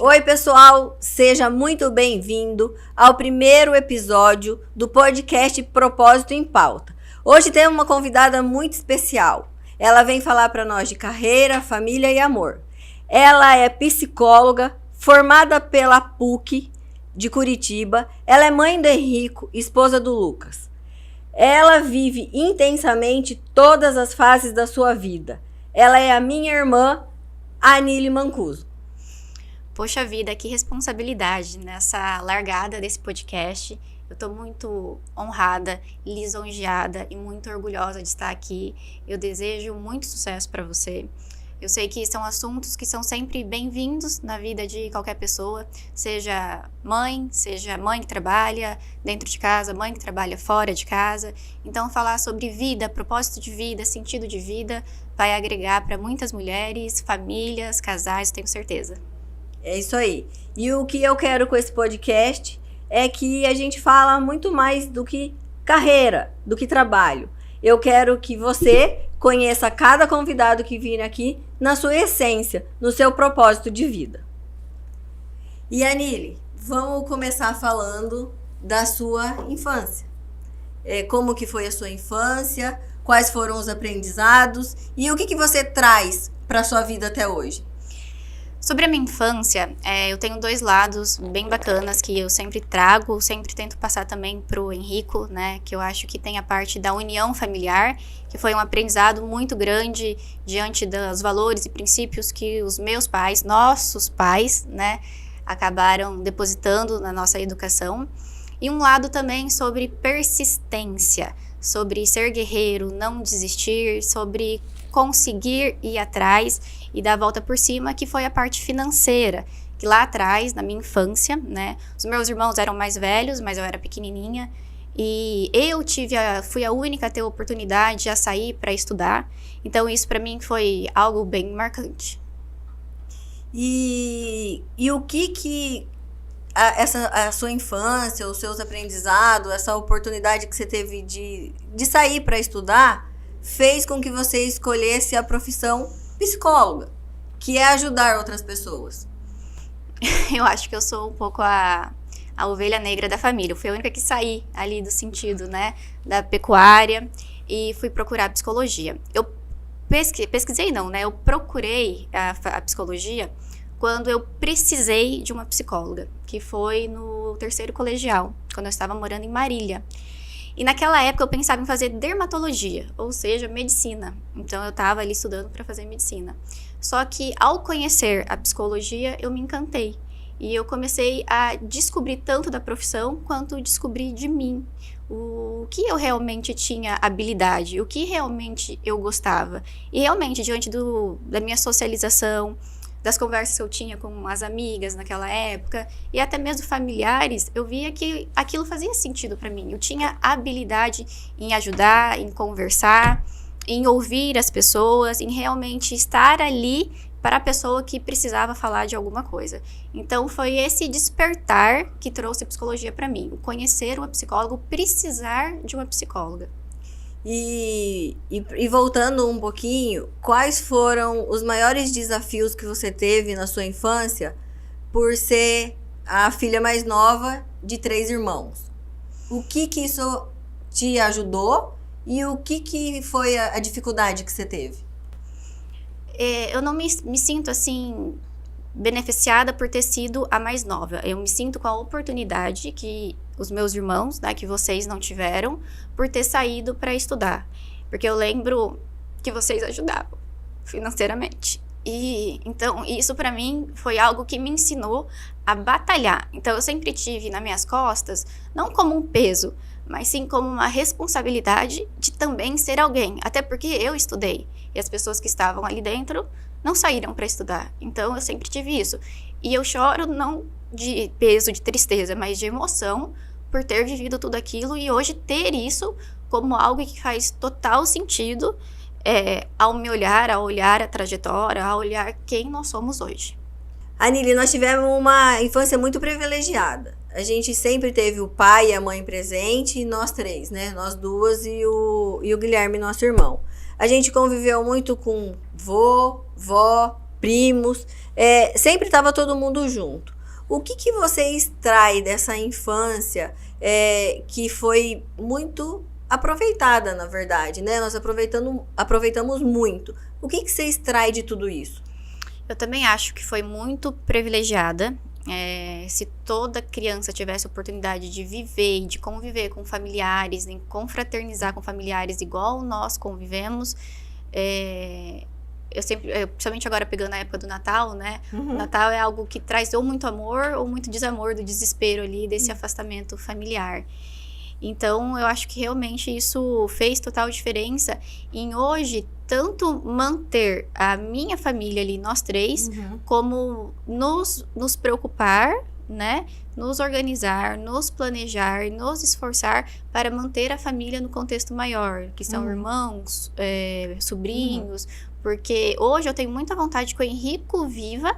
Oi, pessoal! Seja muito bem-vindo ao primeiro episódio do podcast Propósito em Pauta. Hoje temos uma convidada muito especial. Ela vem falar para nós de carreira, família e amor. Ela é psicóloga, formada pela PUC de Curitiba. Ela é mãe do Henrico, esposa do Lucas. Ela vive intensamente todas as fases da sua vida. Ela é a minha irmã, Anília Mancuso. Poxa vida, que responsabilidade nessa largada desse podcast. Eu tô muito honrada, lisonjeada e muito orgulhosa de estar aqui. Eu desejo muito sucesso para você. Eu sei que são assuntos que são sempre bem-vindos na vida de qualquer pessoa, seja mãe que trabalha dentro de casa, mãe que trabalha fora de casa. Então, falar sobre vida, propósito de vida, sentido de vida, vai agregar para muitas mulheres, famílias, casais, tenho certeza. É isso aí. E o que eu quero com esse podcast é que a gente fala muito mais do que carreira, do que trabalho. Eu quero que você conheça cada convidado que vir aqui na sua essência, no seu propósito de vida. E Anília, vamos começar falando da sua infância. Como que foi a sua infância, quais foram os aprendizados e o que você traz para a sua vida até hoje? Sobre a minha infância, eu tenho dois lados bem bacanas que eu sempre trago, sempre tento passar também pro Henrico, né, que eu acho que tem a parte da união familiar, que foi um aprendizado muito grande diante dos valores e princípios que os meus pais, nossos pais, né, acabaram depositando na nossa educação. E um lado também sobre persistência, sobre ser guerreiro, não desistir, sobre conseguir ir atrás e dar a volta por cima, que foi a parte financeira, que lá atrás, na minha infância, né, os meus irmãos eram mais velhos, mas eu era pequenininha, e eu fui a única a ter a oportunidade de sair para estudar, então isso para mim foi algo bem marcante. E o que a sua infância, os seus aprendizados, essa oportunidade que você teve de sair para estudar, fez com que você escolhesse a profissão psicóloga, que é ajudar outras pessoas? Eu acho que eu sou um pouco a ovelha negra da família. Eu fui a única que saí ali do sentido, né, da pecuária e fui procurar psicologia. Eu pesquisei não, né, eu procurei a psicologia quando eu precisei de uma psicóloga, que foi no terceiro colegial, quando eu estava morando em Marília. E naquela época eu pensava em fazer dermatologia, ou seja, medicina. Então eu estava ali estudando para fazer medicina. Só que ao conhecer a psicologia, eu me encantei. E eu comecei a descobrir tanto da profissão, quanto descobrir de mim. O que eu realmente tinha habilidade, o que realmente eu gostava. E realmente, diante da minha socialização, das conversas que eu tinha com as amigas naquela época e até mesmo familiares, eu via que aquilo fazia sentido para mim. Eu tinha habilidade em ajudar, em conversar, em ouvir as pessoas, em realmente estar ali para a pessoa que precisava falar de alguma coisa. Então foi esse despertar que trouxe a psicologia para mim, o conhecer uma psicóloga, o precisar de uma psicóloga. E voltando um pouquinho, quais foram os maiores desafios que você teve na sua infância por ser a filha mais nova de 3 irmãos? O que isso te ajudou e o que foi a dificuldade que você teve? Eu não me sinto assim beneficiada por ter sido a mais nova. Eu me sinto com a oportunidade que os meus irmãos, né, que vocês não tiveram, por ter saído para estudar. Porque eu lembro que vocês ajudavam financeiramente. E então isso para mim foi algo que me ensinou a batalhar. Então eu sempre tive nas minhas costas, não como um peso, mas sim como uma responsabilidade de também ser alguém. Até porque eu estudei e as pessoas que estavam ali dentro não saíram para estudar. Então eu sempre tive isso. E eu choro não de peso, de tristeza, mas de emoção por ter vivido tudo aquilo e hoje ter isso como algo que faz total sentido ao me olhar, a olhar a trajetória, a olhar quem nós somos hoje. Anília, nós tivemos uma infância muito privilegiada. A gente sempre teve o pai e a mãe presente, e nós 3, né? Nós 2 e o Guilherme, nosso irmão. A gente conviveu muito com vô, vó, primos, sempre estava todo mundo junto. O que você extrai dessa infância que foi muito aproveitada, na verdade, né? Nós aproveitamos muito. O que você extrai de tudo isso? Eu também acho que foi muito privilegiada. Se toda criança tivesse a oportunidade de viver e de conviver com familiares, de confraternizar com familiares igual nós convivemos, eu sempre, principalmente agora pegando a época do Natal, né? Uhum. O Natal é algo que traz ou muito amor ou muito desamor, do desespero ali, desse afastamento familiar. Então, eu acho que realmente isso fez total diferença em hoje, tanto manter a minha família ali, nós três, como nos preocupar, né? Nos organizar, nos planejar, nos esforçar para manter a família no contexto maior, que são irmãos, sobrinhos, porque hoje eu tenho muita vontade que o Henrico viva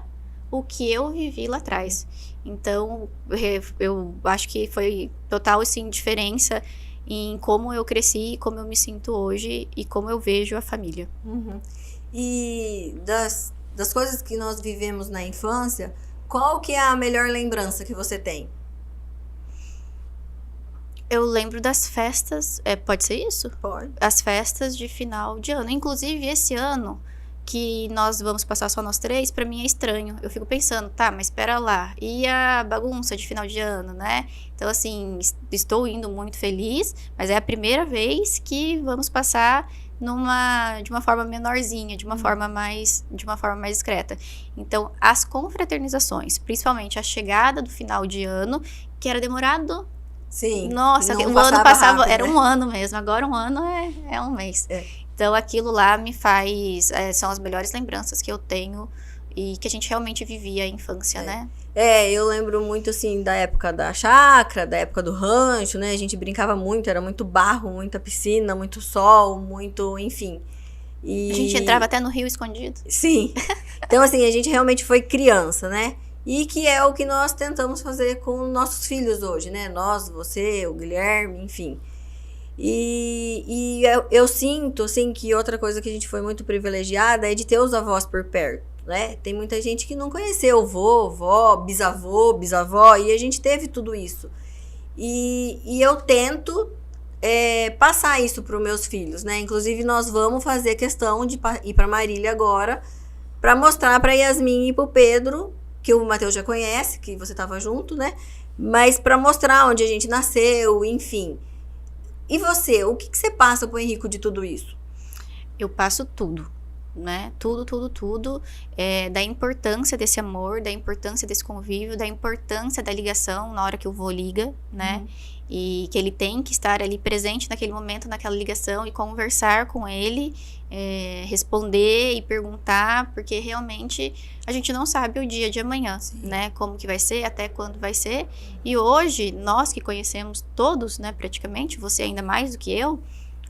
o que eu vivi lá atrás. Então, eu acho que foi total, assim, diferença em como eu cresci, como eu me sinto hoje e como eu vejo a família. E das coisas que nós vivemos na infância, qual que é a melhor lembrança que você tem? Eu lembro das festas, pode ser isso? Pode. As festas de final de ano. Inclusive, esse ano que nós vamos passar só nós três, pra mim é estranho. Eu fico pensando, tá, mas espera lá, e a bagunça de final de ano, né? Então, assim, estou indo muito feliz, mas é a primeira vez que vamos passar de uma forma menorzinha, de uma forma mais discreta. Então, as confraternizações, principalmente a chegada do final de ano, que era demorado. Sim. Nossa, o ano passava, rápido, era um ano mesmo, agora um ano é um mês. Então, aquilo lá me faz... são as melhores lembranças que eu tenho e que a gente realmente vivia a infância, né? Eu lembro muito, assim, da época da chácara, da época do rancho, né? A gente brincava muito, era muito barro, muita piscina, muito sol, muito... enfim. A gente entrava até no rio escondido. Sim. Então, assim, a gente realmente foi criança, né? E que é o que nós tentamos fazer com nossos filhos hoje, né? Nós, você, o Guilherme, enfim... E eu sinto, assim, que outra coisa que a gente foi muito privilegiada é de ter os avós por perto, né? Tem muita gente que não conheceu vó, bisavó, e a gente teve tudo isso. E eu tento passar isso para os meus filhos, né? Inclusive, nós vamos fazer questão de ir para Marília agora, para mostrar para Yasmin e para o Pedro, que o Matheus já conhece, que você estava junto, né? Mas para mostrar onde a gente nasceu, enfim... E você, o que você passa pro Henrico de tudo isso? Eu passo tudo, né? Tudo. Da importância desse amor, da importância desse convívio, da importância da ligação na hora que o vô liga, né? E que ele tem que estar ali presente naquele momento, naquela ligação e conversar com ele, responder e perguntar, porque realmente a gente não sabe o dia de amanhã, né? Como que vai ser, até quando vai ser. E hoje, nós que conhecemos todos, né, praticamente, você ainda mais do que eu,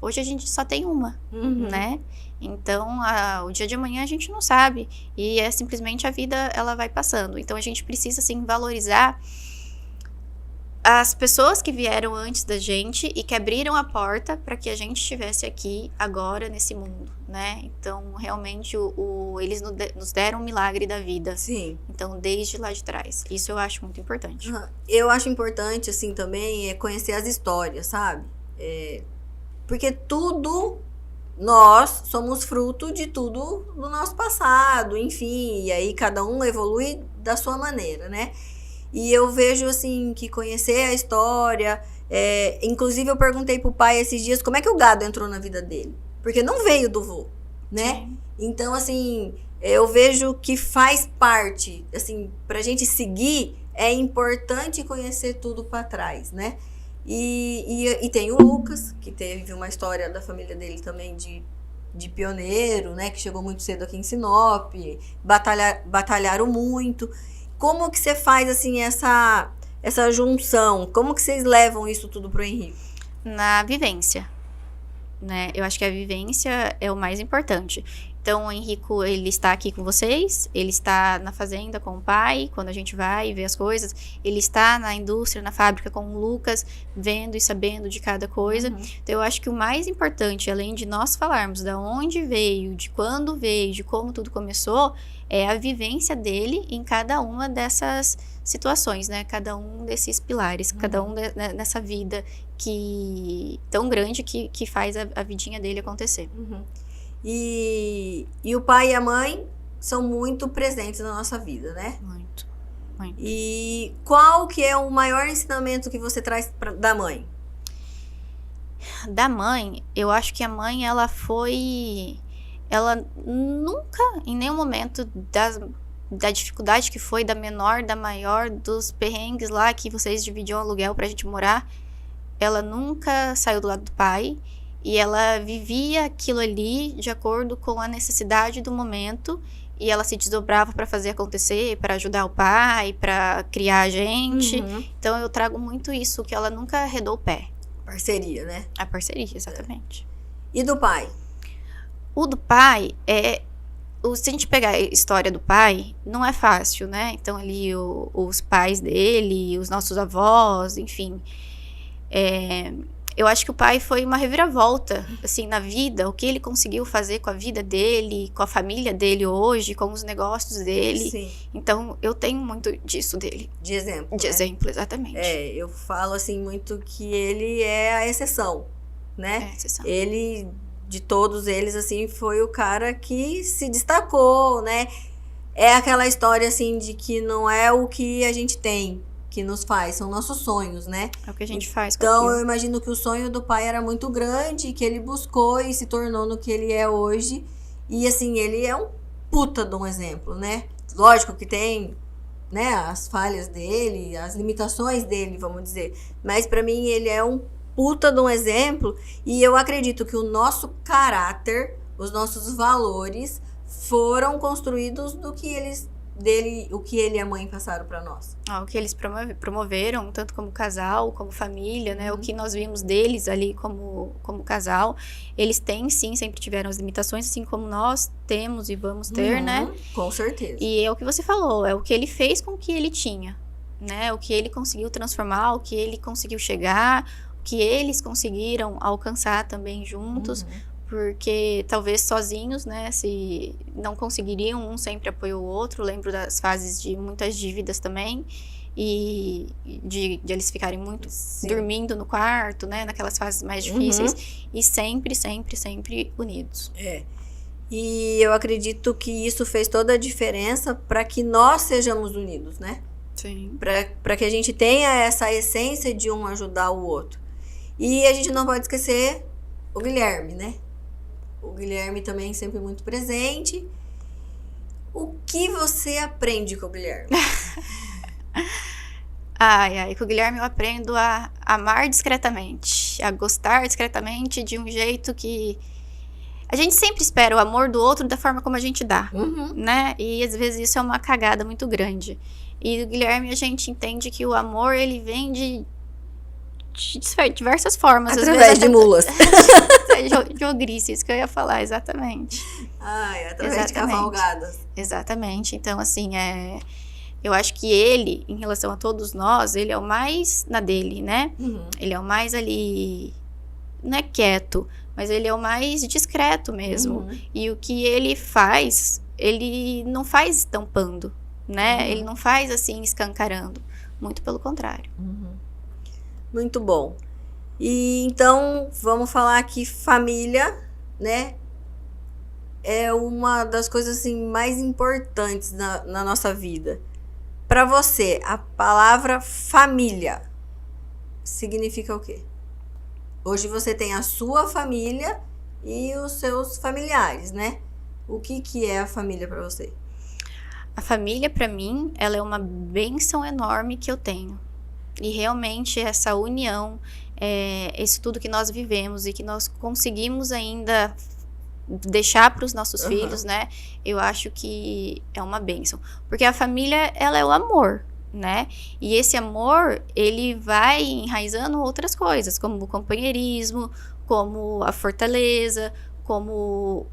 hoje a gente só tem uma, né? Então, o dia de amanhã a gente não sabe. E simplesmente a vida, ela vai passando. Então, a gente precisa, assim, valorizar as pessoas que vieram antes da gente e que abriram a porta para que a gente estivesse aqui agora nesse mundo, né? Então, realmente, eles nos deram um milagre da vida. Sim. Então, desde lá de trás. Isso eu acho muito importante. Eu acho importante, assim, também, conhecer as histórias, sabe? Porque nós somos fruto de tudo do nosso passado, enfim. E aí, cada um evolui da sua maneira, né? E eu vejo, assim, que conhecer a história... inclusive, eu perguntei pro pai esses dias como é que o gado entrou na vida dele. Porque não veio do vô, né? Sim. Então, assim, eu vejo que faz parte, assim, pra gente seguir, é importante conhecer tudo pra trás, né? E tem o Lucas, que teve uma história da família dele também de pioneiro, né? Que chegou muito cedo aqui em Sinop, batalharam muito... Como que você faz, assim, essa junção? Como que vocês levam isso tudo pro Henrique? Na vivência, né? Eu acho que a vivência é o mais importante. Então, o Henrico, ele está aqui com vocês, ele está na fazenda com o pai, quando a gente vai e vê as coisas, ele está na indústria, na fábrica com o Lucas, vendo e sabendo de cada coisa. Então, eu acho que o mais importante, além de nós falarmos de onde veio, de quando veio, de como tudo começou, é a vivência dele em cada uma dessas situações, né? Cada um desses pilares, cada um nessa vida tão grande que faz a vidinha dele acontecer. E o pai e a mãe são muito presentes na nossa vida, né? Muito. E qual que é o maior ensinamento que você traz da mãe? Da mãe, eu acho que a mãe, ela nunca, em nenhum momento da dificuldade que foi, da menor, da maior, dos perrengues lá que vocês dividiam o aluguel pra gente morar, ela nunca saiu do lado do pai. E ela vivia aquilo ali de acordo com a necessidade do momento. E ela se desdobrava para fazer acontecer, para ajudar o pai, para criar a gente. Então eu trago muito isso, que ela nunca arredou o pé. Parceria, né? A parceria, exatamente. E do pai? O do pai se a gente pegar a história do pai, não é fácil, né? Então ali os pais dele, os nossos avós, enfim. Eu acho que o pai foi uma reviravolta, assim, na vida. O que ele conseguiu fazer com a vida dele, com a família dele hoje, com os negócios dele. Sim. Então, eu tenho muito disso dele. De exemplo. De exemplo, exatamente. Eu falo, assim, muito que ele é a exceção, né? É a exceção. Ele, de todos eles, assim, foi o cara que se destacou, né? É aquela história, assim, de que não é o que a gente tem que nos faz, são nossos sonhos, né? É o que a gente faz com Então, aquilo. eu imagino que o sonho do pai era muito grande, que ele buscou e se tornou no que ele é hoje. E, assim, ele é um puta de um exemplo, né? Lógico que tem, né, as falhas dele, as limitações dele, vamos dizer. Mas, pra mim, ele é um puta de um exemplo. E eu acredito que o nosso caráter, os nossos valores foram construídos do que o que ele e a mãe passaram para nós. O que eles promoveram, tanto como casal, como família, né? O que nós vimos deles ali como casal. Eles têm, sim, sempre tiveram as limitações, assim como nós temos e vamos ter, né? Com certeza. E é o que você falou, é o que ele fez com o que ele tinha, né? O que ele conseguiu transformar, o que ele conseguiu chegar, o que eles conseguiram alcançar também juntos. Porque talvez sozinhos, né, se não conseguiriam, um sempre apoiou o outro. Lembro das fases de muitas dívidas também, e de eles ficarem muito dormindo no quarto, né, naquelas fases mais difíceis, e sempre, sempre, sempre unidos. E eu acredito que isso fez toda a diferença para que nós sejamos unidos, né? Sim. Para que a gente tenha essa essência de um ajudar o outro. E a gente não pode esquecer o Guilherme, né? O Guilherme também sempre muito presente. O que você aprende com o Guilherme? Com o Guilherme eu aprendo a amar discretamente, a gostar discretamente de um jeito que... A gente sempre espera o amor do outro da forma como a gente dá, né? E às vezes isso é uma cagada muito grande. E o Guilherme, a gente entende que o amor, ele vem de diversas formas. Através de mulas. De ogrice, isso que eu ia falar, exatamente. Através de cavalgadas. Exatamente. Então, assim, eu acho que ele, em relação a todos nós, ele é o mais na dele, né? Ele é o mais ali, não é quieto, mas ele é o mais discreto mesmo. E o que ele faz, ele não faz estampando, né? Ele não faz assim, escancarando. Muito pelo contrário. Muito bom. E então, vamos falar que família, né, é uma das coisas assim mais importantes na nossa vida. Para você, a palavra família significa o quê? Hoje você tem a sua família e os seus familiares, né? O que é a família para você? A família, para mim, ela é uma bênção enorme que eu tenho. E realmente essa união, isso tudo que nós vivemos e que nós conseguimos ainda deixar para os nossos filhos, né? Eu acho que é uma bênção. Porque a família, ela é o amor, né? E esse amor, ele vai enraizando outras coisas, como o companheirismo, como a fortaleza, como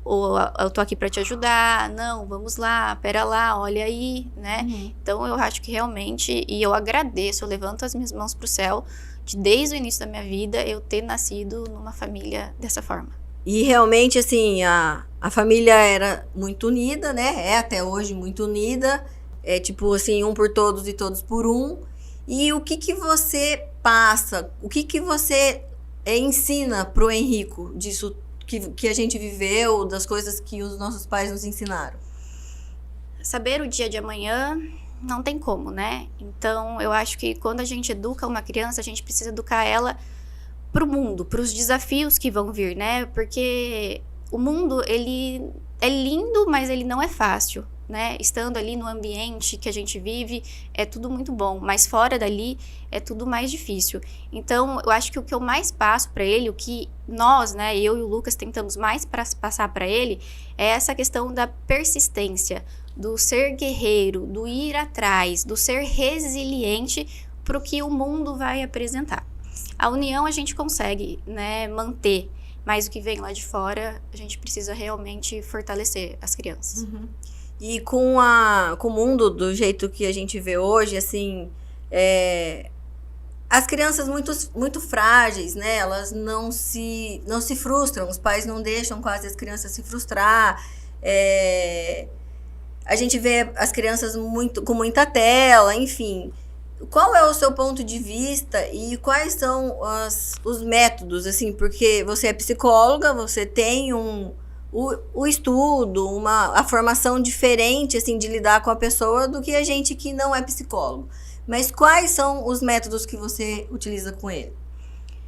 eu tô aqui para te ajudar, não, vamos lá, pera lá, olha aí, né? Então eu acho que realmente, e eu agradeço, eu levanto as minhas mãos pro céu, de desde o início da minha vida eu ter nascido numa família dessa forma. E realmente, assim, a família era muito unida, né? É até hoje muito unida. É tipo assim, um por todos e todos por um. E o que você passa, o que você ensina pro Henrico disso que a gente viveu, das coisas que os nossos pais nos ensinaram? Saber o dia de amanhã não tem como, né? Então, eu acho que quando a gente educa uma criança, a gente precisa educar ela pro mundo, pros desafios que vão vir, né? Porque o mundo, ele é lindo, mas ele não é fácil, né? Estando ali no ambiente que a gente vive, é tudo muito bom, mas fora dali é tudo mais difícil. Então, eu acho que o que eu mais passo para ele, o que nós, né, eu e o Lucas tentamos mais passar para ele, é essa questão da persistência, do ser guerreiro, do ir atrás, do ser resiliente para o que o mundo vai apresentar. A união a gente consegue, né, manter, mas o que vem lá de fora, a gente precisa realmente fortalecer as crianças. E com o mundo do jeito que a gente vê hoje, assim, as crianças muito frágeis, né? Elas não se frustram, os pais não deixam quase as crianças se frustrar. A gente vê as crianças com muita tela, enfim. Qual é o seu ponto de vista e quais são os métodos, assim, porque você é psicóloga, você tem o estudo, a formação diferente, assim, de lidar com a pessoa do que a gente que não é psicólogo. Mas quais são os métodos que você utiliza com ele?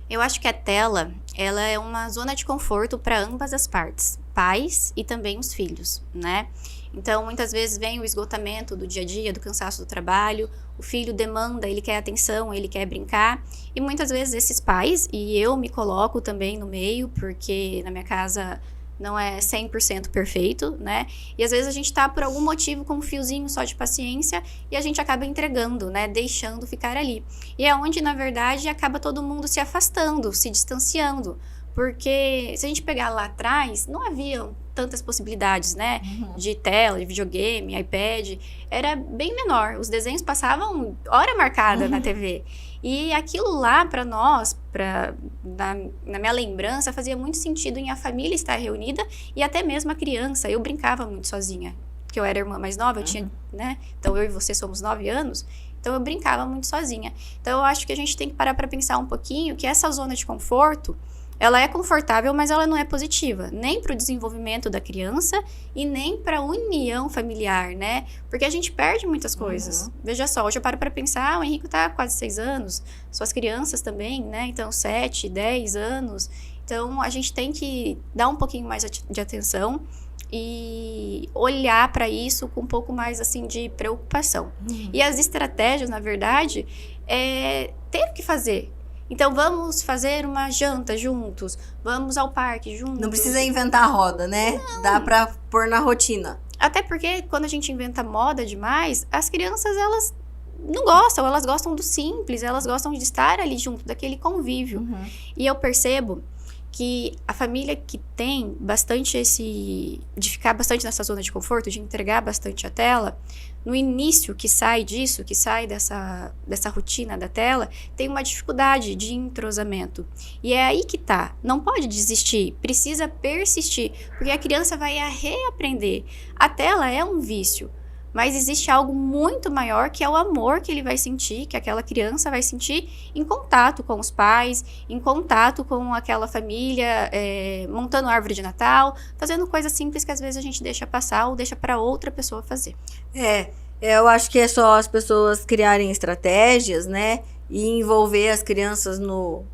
Eu acho que a tela, ela é uma zona de conforto para ambas as partes, pais e também os filhos, né? Então, muitas vezes vem o esgotamento do dia a dia, do cansaço do trabalho, o filho demanda, ele quer atenção, ele quer brincar, e muitas vezes esses pais, e eu me coloco também no meio, porque na minha casa não é 100% perfeito, né? E às vezes a gente tá por algum motivo com um fiozinho só de paciência e a gente acaba entregando, né? Deixando ficar ali. E é onde, na verdade, acaba todo mundo se afastando, se distanciando. Porque se a gente pegar lá atrás, não havia tantas possibilidades, né? De tela, de videogame, iPad. Era bem menor. Os desenhos passavam hora marcada na TV. E aquilo lá, para nós, na minha lembrança, fazia muito sentido em a família estar reunida e até mesmo a criança. Eu brincava muito sozinha, porque eu era a irmã mais nova, eu tinha, né? Então eu e você somos 9 anos, então eu brincava muito sozinha. Então eu acho que a gente tem que parar para pensar um pouquinho que essa zona de conforto, ela é confortável, mas ela não é positiva, nem para o desenvolvimento da criança e nem para a união familiar, né? Porque a gente perde muitas coisas. Veja só, hoje eu paro para pensar, o Henrico tá quase 6 anos, suas crianças também, né? Então, 7, 10 anos. Então, a gente tem que dar um pouquinho mais de atenção e olhar para isso com um pouco mais, assim, de preocupação. E as estratégias, na verdade, é ter o que fazer. Então, vamos fazer uma janta juntos, vamos ao parque juntos. Não precisa inventar a roda, né? Não. Dá pra pôr na rotina. Até porque, quando a gente inventa moda demais, as crianças, elas não gostam, elas gostam do simples, elas gostam de estar ali junto, daquele convívio. E eu percebo que a família que tem bastante de ficar bastante nessa zona de conforto, de entregar bastante a tela, no início que sai disso, que sai dessa rotina da tela, tem uma dificuldade de entrosamento. E é aí que tá. Não pode desistir, precisa persistir, porque a criança vai reaprender. A tela é um vício, mas existe algo muito maior que é o amor que ele vai sentir, que aquela criança vai sentir em contato com os pais, em contato com aquela família, montando árvore de Natal, fazendo coisas simples que às vezes a gente deixa passar ou deixa para outra pessoa fazer. Eu acho que é só as pessoas criarem estratégias, né? E envolver as crianças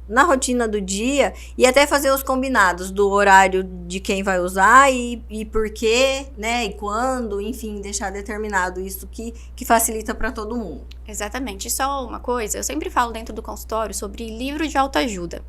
na rotina do dia e até fazer os combinados do horário de quem vai usar e por quê, né? E quando, enfim, deixar determinado isso que facilita para todo mundo. Exatamente. E só uma coisa, eu sempre falo dentro do consultório sobre livro de autoajuda.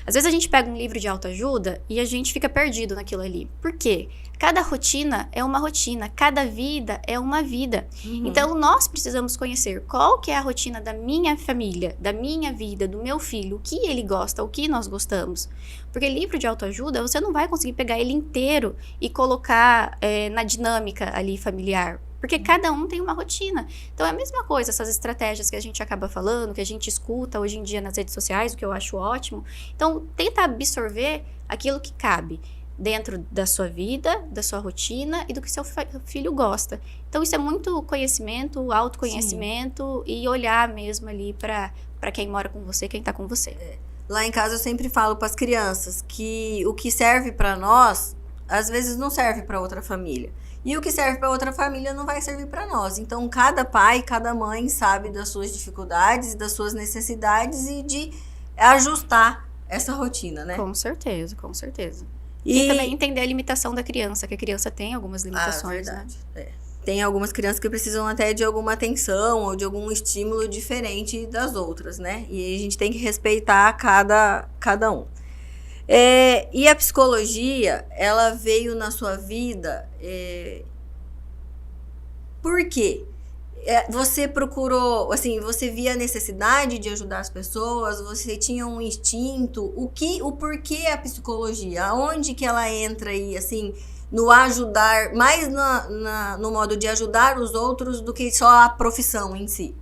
Às vezes a gente pega um livro de autoajuda e a gente fica perdido naquilo ali. Por quê? Cada rotina é uma rotina, cada vida é uma vida. Então, nós precisamos conhecer qual que é a rotina da minha família, da minha vida, do meu filho, o que ele gosta, o que nós gostamos. Porque livro de autoajuda, você não vai conseguir pegar ele inteiro e colocar na dinâmica ali familiar. Porque cada um tem uma rotina. Então, é a mesma coisa, essas estratégias que a gente acaba falando, que a gente escuta hoje em dia nas redes sociais, o que eu acho ótimo. Então, tenta absorver aquilo que cabe dentro da sua vida, da sua rotina e do que seu filho gosta. Então, isso é muito conhecimento, autoconhecimento e olhar mesmo ali para quem mora com você, quem tá com você. Lá em casa eu sempre falo para as crianças que o que serve para nós, às vezes não serve para outra família. E o que serve para outra família não vai servir para nós. Então, cada pai, cada mãe sabe das suas dificuldades, das suas necessidades e de ajustar essa rotina, né? Com certeza, com certeza. E também entender a limitação da criança, que a criança tem algumas limitações, verdade, né? Tem algumas crianças que precisam até de alguma atenção ou de algum estímulo diferente das outras, né? E a gente tem que respeitar cada um. E a psicologia, ela veio na sua vida por quê? Você procurou, assim, você via a necessidade de ajudar as pessoas, você tinha um instinto, o porquê a psicologia, aonde que ela entra aí, assim, no ajudar, mais no modo de ajudar os outros do que só a profissão em si?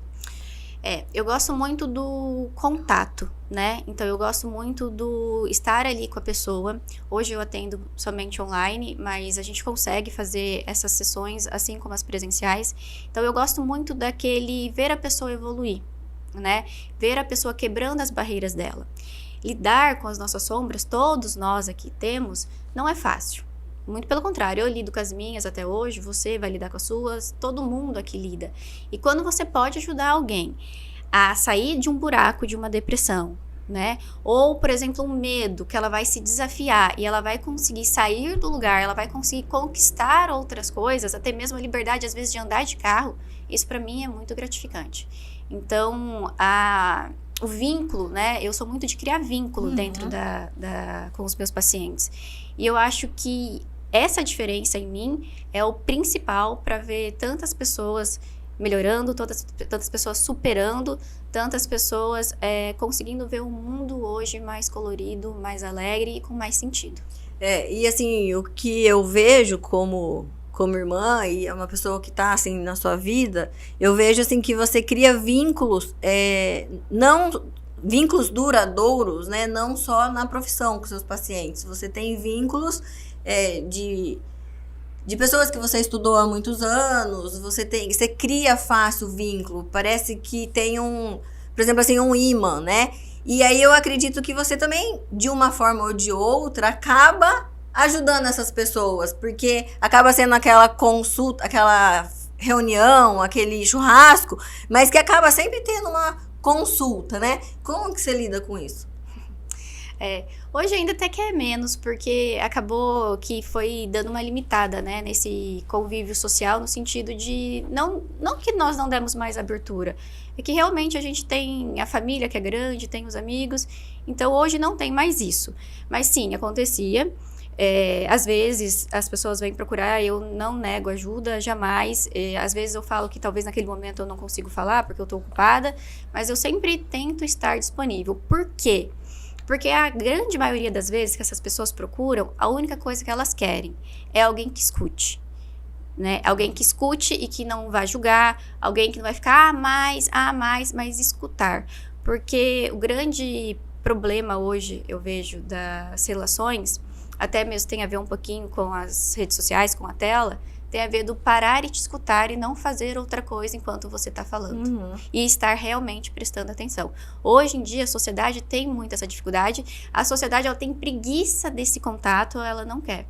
Eu gosto muito do contato, né? Então, eu gosto muito do estar ali com a pessoa. Hoje eu atendo somente online, mas a gente consegue fazer essas sessões, assim como as presenciais. Então, eu gosto muito daquele ver a pessoa evoluir, né? Ver a pessoa quebrando as barreiras dela. Lidar com as nossas sombras, todos nós aqui temos, não é fácil. Muito pelo contrário, eu lido com as minhas até hoje, você vai lidar com as suas, todo mundo aqui lida. E quando você pode ajudar alguém a sair de um buraco, de uma depressão, né? Ou, por exemplo, um medo que ela vai se desafiar e ela vai conseguir sair do lugar, ela vai conseguir conquistar outras coisas, até mesmo a liberdade, às vezes, de andar de carro, isso para mim é muito gratificante. Então, o vínculo, né? Eu sou muito de criar vínculo dentro com os meus pacientes. E eu acho que essa diferença em mim é o principal para ver tantas pessoas melhorando, tantas pessoas superando, tantas pessoas conseguindo ver o mundo hoje mais colorido, mais alegre e com mais sentido. E assim, o que eu vejo como irmã e é uma pessoa que está assim na sua vida, eu vejo assim que você cria vínculos, não vínculos duradouros, né? Não só na profissão com seus pacientes, você tem vínculos de pessoas que você estudou há muitos anos, você cria fácil vínculo, parece que tem por exemplo assim, um imã, né? E aí eu acredito que você também, de uma forma ou de outra, acaba ajudando essas pessoas, porque acaba sendo aquela consulta, aquela reunião, aquele churrasco, mas que acaba sempre tendo uma consulta, né? Como que você lida com isso? Hoje ainda até que é menos, porque acabou que foi dando uma limitada, né, nesse convívio social, no sentido de, não que nós não demos mais abertura, é que realmente a gente tem a família que é grande, tem os amigos, então hoje não tem mais isso. Mas sim, acontecia, às vezes as pessoas vêm procurar, eu não nego ajuda, jamais, às vezes eu falo que talvez naquele momento eu não consigo falar, porque eu estou ocupada, mas eu sempre tento estar disponível. Por quê? Porque a grande maioria das vezes que essas pessoas procuram, a única coisa que elas querem é alguém que escute, né? Alguém que escute e que não vai julgar, alguém que não vai ficar, mas escutar. Porque o grande problema hoje, eu vejo, das relações, até mesmo tem a ver um pouquinho com as redes sociais, com a tela, tem a ver do parar e te escutar e não fazer outra coisa enquanto você está falando. E estar realmente prestando atenção. Hoje em dia, a sociedade tem muito essa dificuldade. A sociedade, ela tem preguiça desse contato, ela não quer.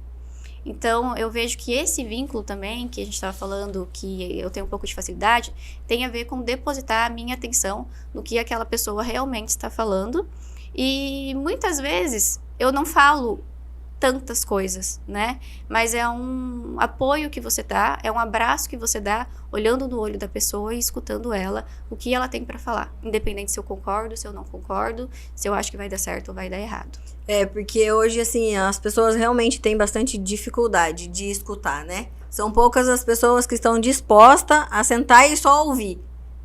Então, eu vejo que esse vínculo também, que a gente estava falando, que eu tenho um pouco de facilidade, tem a ver com depositar a minha atenção no que aquela pessoa realmente está falando. E muitas vezes, eu não falo tantas coisas, né? Mas é um apoio que você dá, é um abraço que você dá, olhando no olho da pessoa e escutando ela, o que ela tem para falar. Independente se eu concordo, se eu não concordo, se eu acho que vai dar certo ou vai dar errado. Porque hoje, assim, as pessoas realmente têm bastante dificuldade de escutar, né? São poucas as pessoas que estão dispostas a sentar e só ouvir,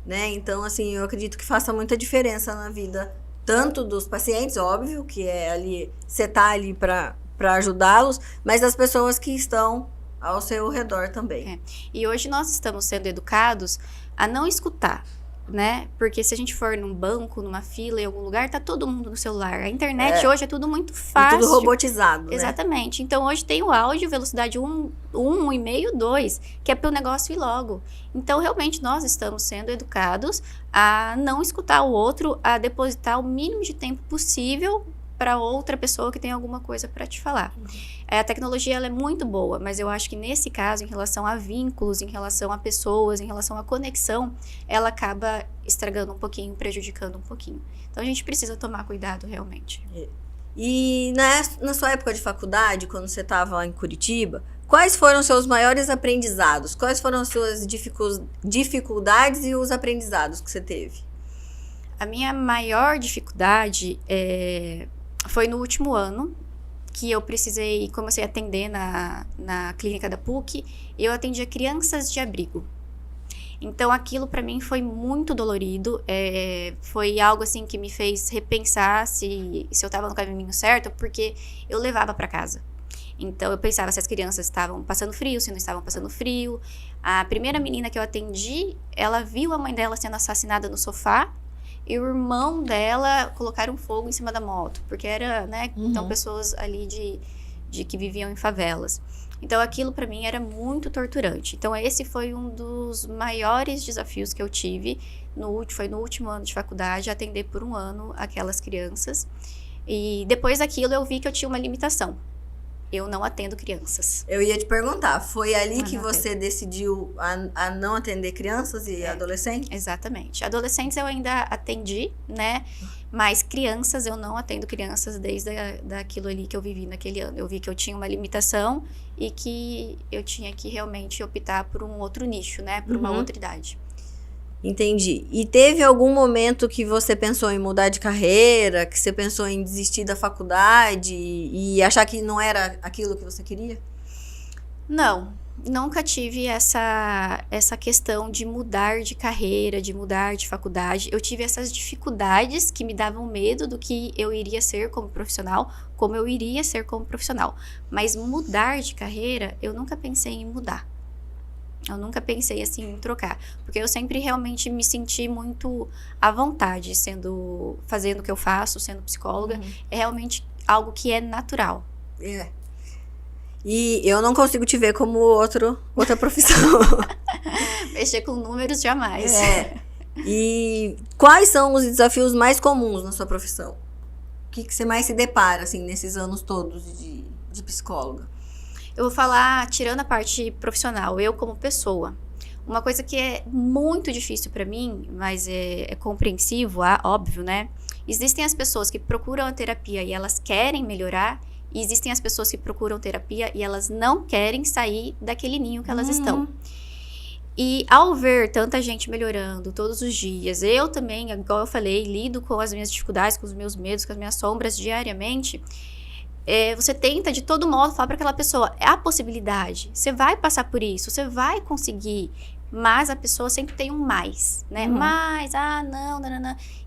né? Então, assim, eu acredito que faça muita diferença na vida, tanto dos pacientes, óbvio, que é ali, você tá ali para ajudá-los, mas das pessoas que estão ao seu redor também. E hoje nós estamos sendo educados a não escutar, né? Porque se a gente for num banco, numa fila, em algum lugar, tá todo mundo no celular. A internet hoje é tudo muito fácil. E tudo robotizado, né? Exatamente. Então, hoje tem o áudio, velocidade 1,5, 2, que é para o negócio ir logo. Então, realmente, nós estamos sendo educados a não escutar o outro, a depositar o mínimo de tempo possível para outra pessoa que tem alguma coisa para te falar. A tecnologia ela é muito boa, mas eu acho que nesse caso, em relação a vínculos, em relação a pessoas, em relação à conexão, ela acaba estragando um pouquinho, prejudicando um pouquinho. Então a gente precisa tomar cuidado realmente. E na sua época de faculdade, quando você estava lá em Curitiba, quais foram os seus maiores aprendizados? Quais foram as suas dificuldades e os aprendizados que você teve? A minha maior dificuldade foi no último ano, que eu comecei a atender na clínica da PUC, e eu atendia crianças de abrigo. Então, aquilo para mim foi muito dolorido, foi algo assim que me fez repensar se eu estava no caminho certo, porque eu levava para casa. Então, eu pensava se as crianças estavam passando frio, se não estavam passando frio. A primeira menina que eu atendi, ela viu a mãe dela sendo assassinada no sofá, e o irmão dela colocaram fogo em cima da moto, porque era, né, então pessoas ali de que viviam em favelas. Então aquilo para mim era muito torturante. Então esse foi um dos maiores desafios que eu tive, foi no último ano de faculdade, atender por um ano aquelas crianças. E depois daquilo eu vi que eu tinha uma limitação. Eu não atendo crianças. Eu ia te perguntar, foi ali que você decidiu a não atender crianças e adolescentes? Exatamente. Adolescentes eu ainda atendi, né? Mas crianças, eu não atendo crianças desde daquilo ali que eu vivi naquele ano. Eu vi que eu tinha uma limitação e que eu tinha que realmente optar por um outro nicho, né? Por uma outra idade. Entendi. E teve algum momento que você pensou em mudar de carreira, que você pensou em desistir da faculdade e achar que não era aquilo que você queria? Não, nunca tive essa questão de mudar de carreira, de mudar de faculdade. Eu tive essas dificuldades que me davam medo do que eu iria ser como profissional, como eu iria ser como profissional. Mas mudar de carreira, eu nunca pensei em mudar. Eu nunca pensei assim em trocar, porque eu sempre realmente me senti muito à vontade fazendo o que eu faço, sendo psicóloga. É realmente algo que é natural. E eu não consigo te ver como outra profissão. Mexer com números jamais. E quais são os desafios mais comuns na sua profissão? O que você mais se depara assim nesses anos todos de psicóloga? Eu vou falar, tirando a parte profissional, eu como pessoa. Uma coisa que é muito difícil para mim, mas é compreensivo, óbvio, né? Existem as pessoas que procuram a terapia e elas querem melhorar, e existem as pessoas que procuram terapia e elas não querem sair daquele ninho que elas estão. E ao ver tanta gente melhorando todos os dias, eu também, igual eu falei, lido com as minhas dificuldades, com os meus medos, com as minhas sombras diariamente. Você tenta de todo modo falar para aquela pessoa, é a possibilidade, você vai passar por isso, você vai conseguir, mas a pessoa sempre tem um mais, né? Mas, não.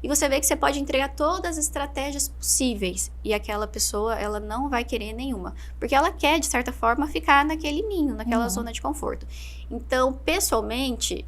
E você vê que você pode entregar todas as estratégias possíveis e aquela pessoa, ela não vai querer nenhuma, porque ela quer, de certa forma, ficar naquele ninho, naquela zona de conforto. Então, pessoalmente,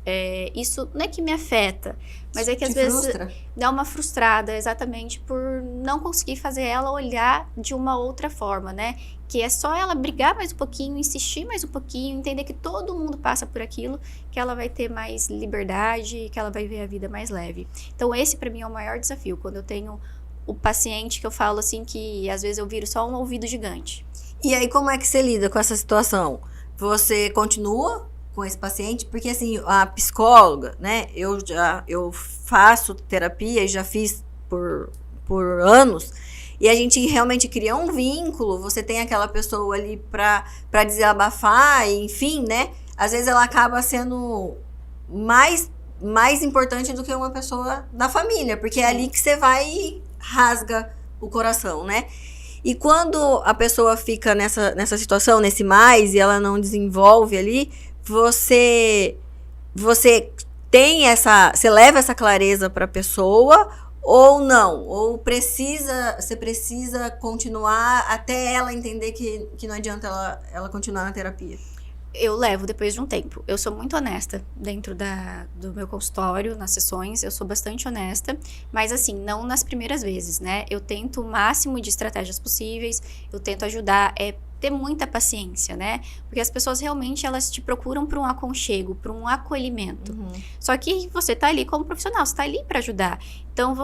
isso não é que me afeta, mas é que às vezes dá uma frustrada, exatamente, por não conseguir fazer ela olhar de uma outra forma, né? Que é só ela brigar mais um pouquinho, insistir mais um pouquinho, entender que todo mundo passa por aquilo, que ela vai ter mais liberdade, que ela vai ver a vida mais leve. Então, esse pra mim é o maior desafio, quando eu tenho o paciente que eu falo assim, que às vezes eu viro só um ouvido gigante. E aí, como é que você lida com essa situação? Você continua com esse paciente? Porque assim, a psicóloga, né, eu faço terapia e já fiz por anos, e a gente realmente cria um vínculo, você tem aquela pessoa ali pra desabafar, enfim, né? Às vezes ela acaba sendo mais importante do que uma pessoa da família, porque é ali que você vai e rasga o coração, né? E quando a pessoa fica nessa situação, nesse mais, e ela não desenvolve ali, você tem você leva essa clareza para a pessoa ou não? Ou você precisa continuar até ela entender que não adianta ela continuar na terapia? Eu levo depois de um tempo. Eu sou muito honesta dentro do meu consultório, nas sessões, eu sou bastante honesta, mas assim, não nas primeiras vezes, né? Eu tento o máximo de estratégias possíveis, eu tento ajudar, ter muita paciência, né? Porque as pessoas realmente, elas te procuram por um aconchego, por um acolhimento. Uhum. Só que você tá ali como profissional, você tá ali para ajudar. Então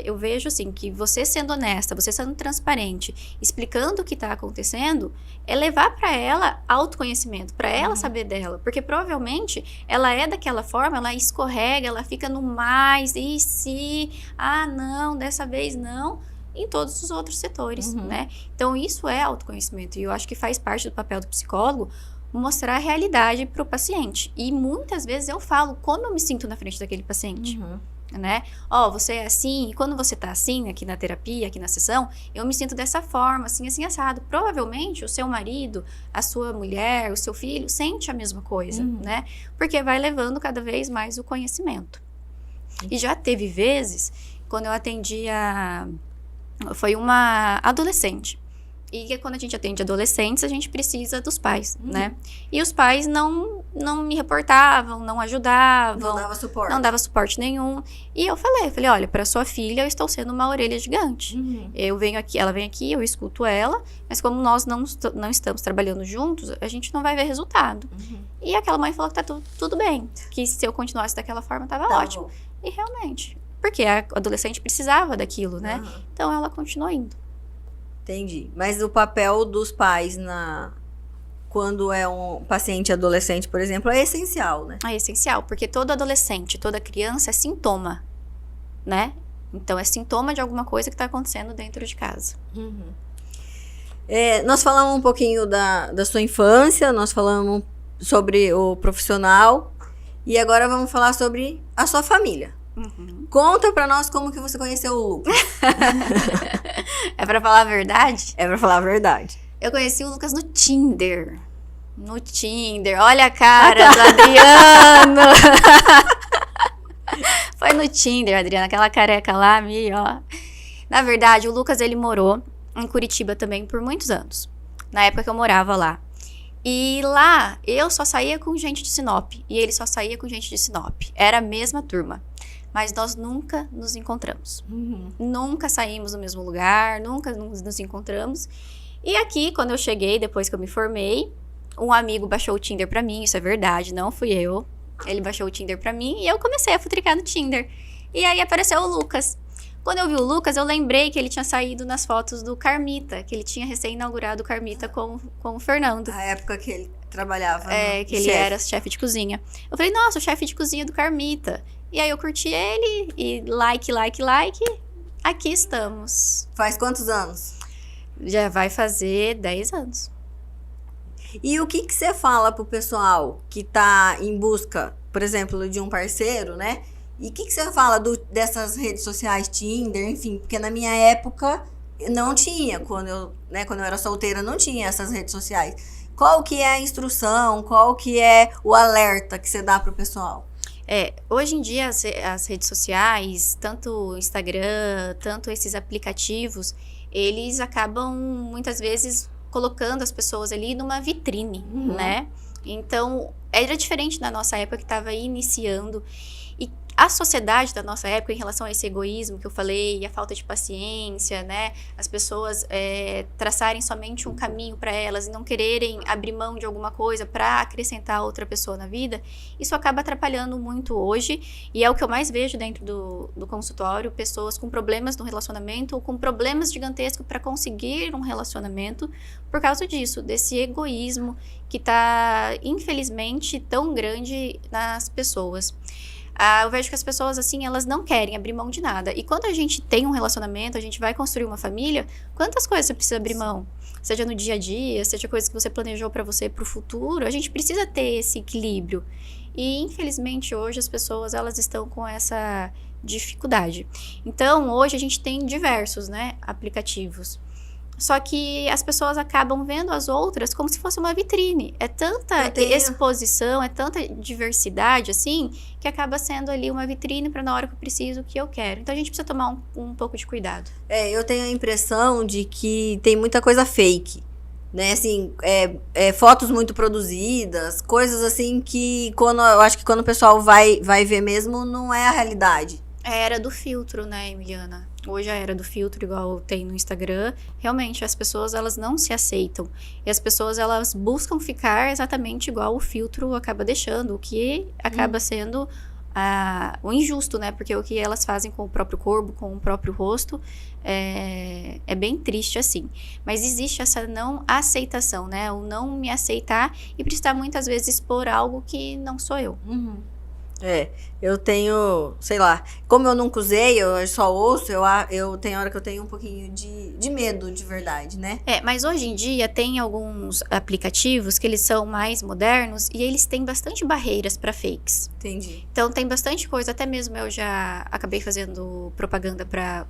eu vejo assim, que você sendo honesta, você sendo transparente, explicando o que tá acontecendo, é levar para ela autoconhecimento, para ela saber dela. Porque provavelmente ela é daquela forma, ela escorrega, ela fica no mais, e se, não, dessa vez não, em todos os outros setores, né? Então, isso é autoconhecimento. E eu acho que faz parte do papel do psicólogo mostrar a realidade para o paciente. E muitas vezes eu falo como eu me sinto na frente daquele paciente. Né? Você é assim, e quando você tá assim, aqui na terapia, aqui na sessão, eu me sinto dessa forma, assim, assim, assado. Provavelmente o seu marido, a sua mulher, o seu filho, sente a mesma coisa, né? Porque vai levando cada vez mais o conhecimento. E já teve vezes, quando eu atendia, foi uma adolescente. E quando a gente atende adolescentes, a gente precisa dos pais, né? E os pais não me reportavam, não ajudavam. Não dava suporte nenhum. E eu falei, olha, para sua filha eu estou sendo uma orelha gigante. Eu venho aqui, ela vem aqui, eu escuto ela, mas como nós não estamos trabalhando juntos, a gente não vai ver resultado. E aquela mãe falou que tá tudo bem, que se eu continuasse daquela forma, tava ótimo. Bom. E realmente, porque a adolescente precisava daquilo, né? Então ela continuou indo. Entendi. Mas o papel dos pais quando é um paciente adolescente, por exemplo, é essencial, né? É essencial, porque todo adolescente, toda criança é sintoma, né? Então, é sintoma de alguma coisa que está acontecendo dentro de casa. Nós falamos um pouquinho da sua infância, nós falamos sobre o profissional, e agora vamos falar sobre a sua família. Conta pra nós como que você conheceu o Lucas. É pra falar a verdade? É pra falar a verdade. Eu conheci o Lucas no Tinder. Olha a cara do Adriano. Foi no Tinder, Adriano, aquela careca lá, ó. Na verdade, o Lucas, ele morou em Curitiba também por muitos anos. Na época que eu morava lá. E lá, eu só saía com gente de Sinop. E ele só saía com gente de Sinop. Era a mesma turma. Mas nós nunca nos encontramos. Nunca saímos no mesmo lugar, nunca nos encontramos. E aqui, quando eu cheguei, depois que eu me formei, um amigo baixou o Tinder pra mim, isso é verdade, não fui eu. Ele baixou o Tinder pra mim e eu comecei a futricar no Tinder. E aí apareceu o Lucas. Quando eu vi o Lucas, eu lembrei que ele tinha saído nas fotos do Carmita, que ele tinha recém-inaugurado o Carmita com o Fernando. A época que ele trabalhava. Que ele era chefe de cozinha. Eu falei, nossa, o chefe de cozinha do Carmita. E aí eu curti ele, e like, aqui estamos. Faz quantos anos? Já vai fazer 10 anos. E o que você fala pro pessoal que tá em busca, por exemplo, de um parceiro, né? E o que você fala dessas redes sociais, Tinder, enfim, porque na minha época não tinha, quando eu era solteira, não tinha essas redes sociais. Qual que é a instrução, qual que é o alerta que você dá pro pessoal? Hoje em dia as redes sociais, tanto o Instagram, tanto esses aplicativos, eles acabam muitas vezes colocando as pessoas ali numa vitrine, né? Então, era diferente na nossa época que estava iniciando. E a sociedade da nossa época, em relação a esse egoísmo que eu falei, a falta de paciência, né? As pessoas traçarem somente um caminho para elas e não quererem abrir mão de alguma coisa para acrescentar outra pessoa na vida, isso acaba atrapalhando muito hoje. E é o que eu mais vejo dentro do consultório, pessoas com problemas no relacionamento ou com problemas gigantescos para conseguir um relacionamento por causa disso, desse egoísmo que está, infelizmente, tão grande nas pessoas. Eu vejo que as pessoas, assim, elas não querem abrir mão de nada. E quando a gente tem um relacionamento, a gente vai construir uma família, quantas coisas você precisa abrir mão? Seja no dia a dia, seja coisas que você planejou para você pro futuro, a gente precisa ter esse equilíbrio. E, infelizmente, hoje as pessoas, elas estão com essa dificuldade. Então, hoje a gente tem diversos, né, aplicativos. Só que as pessoas acabam vendo as outras como se fosse uma vitrine. É tanta exposição, é tanta diversidade, assim, que acaba sendo ali uma vitrine para na hora que eu preciso, o que eu quero. Então, a gente precisa tomar um pouco de cuidado. Eu tenho a impressão de que tem muita coisa fake, né? Assim, fotos muito produzidas, coisas assim que eu acho que quando o pessoal vai ver mesmo, não é a realidade. É a era do filtro, né, Emiliana? Hoje a era do filtro, igual tem no Instagram, realmente as pessoas, elas não se aceitam. E as pessoas, elas buscam ficar exatamente igual o filtro acaba deixando, o que acaba sendo o injusto, né? Porque o que elas fazem com o próprio corpo, com o próprio rosto, é bem triste, assim. Mas existe essa não aceitação, né? O não me aceitar e precisar muitas vezes expor algo que não sou eu. Eu tenho, sei lá, como eu nunca usei, eu só ouço, eu tenho hora que eu tenho um pouquinho de medo, de verdade, né? Mas hoje em dia tem alguns aplicativos que eles são mais modernos e eles têm bastante barreiras para fakes. Entendi. Então tem bastante coisa, até mesmo eu já acabei fazendo propaganda para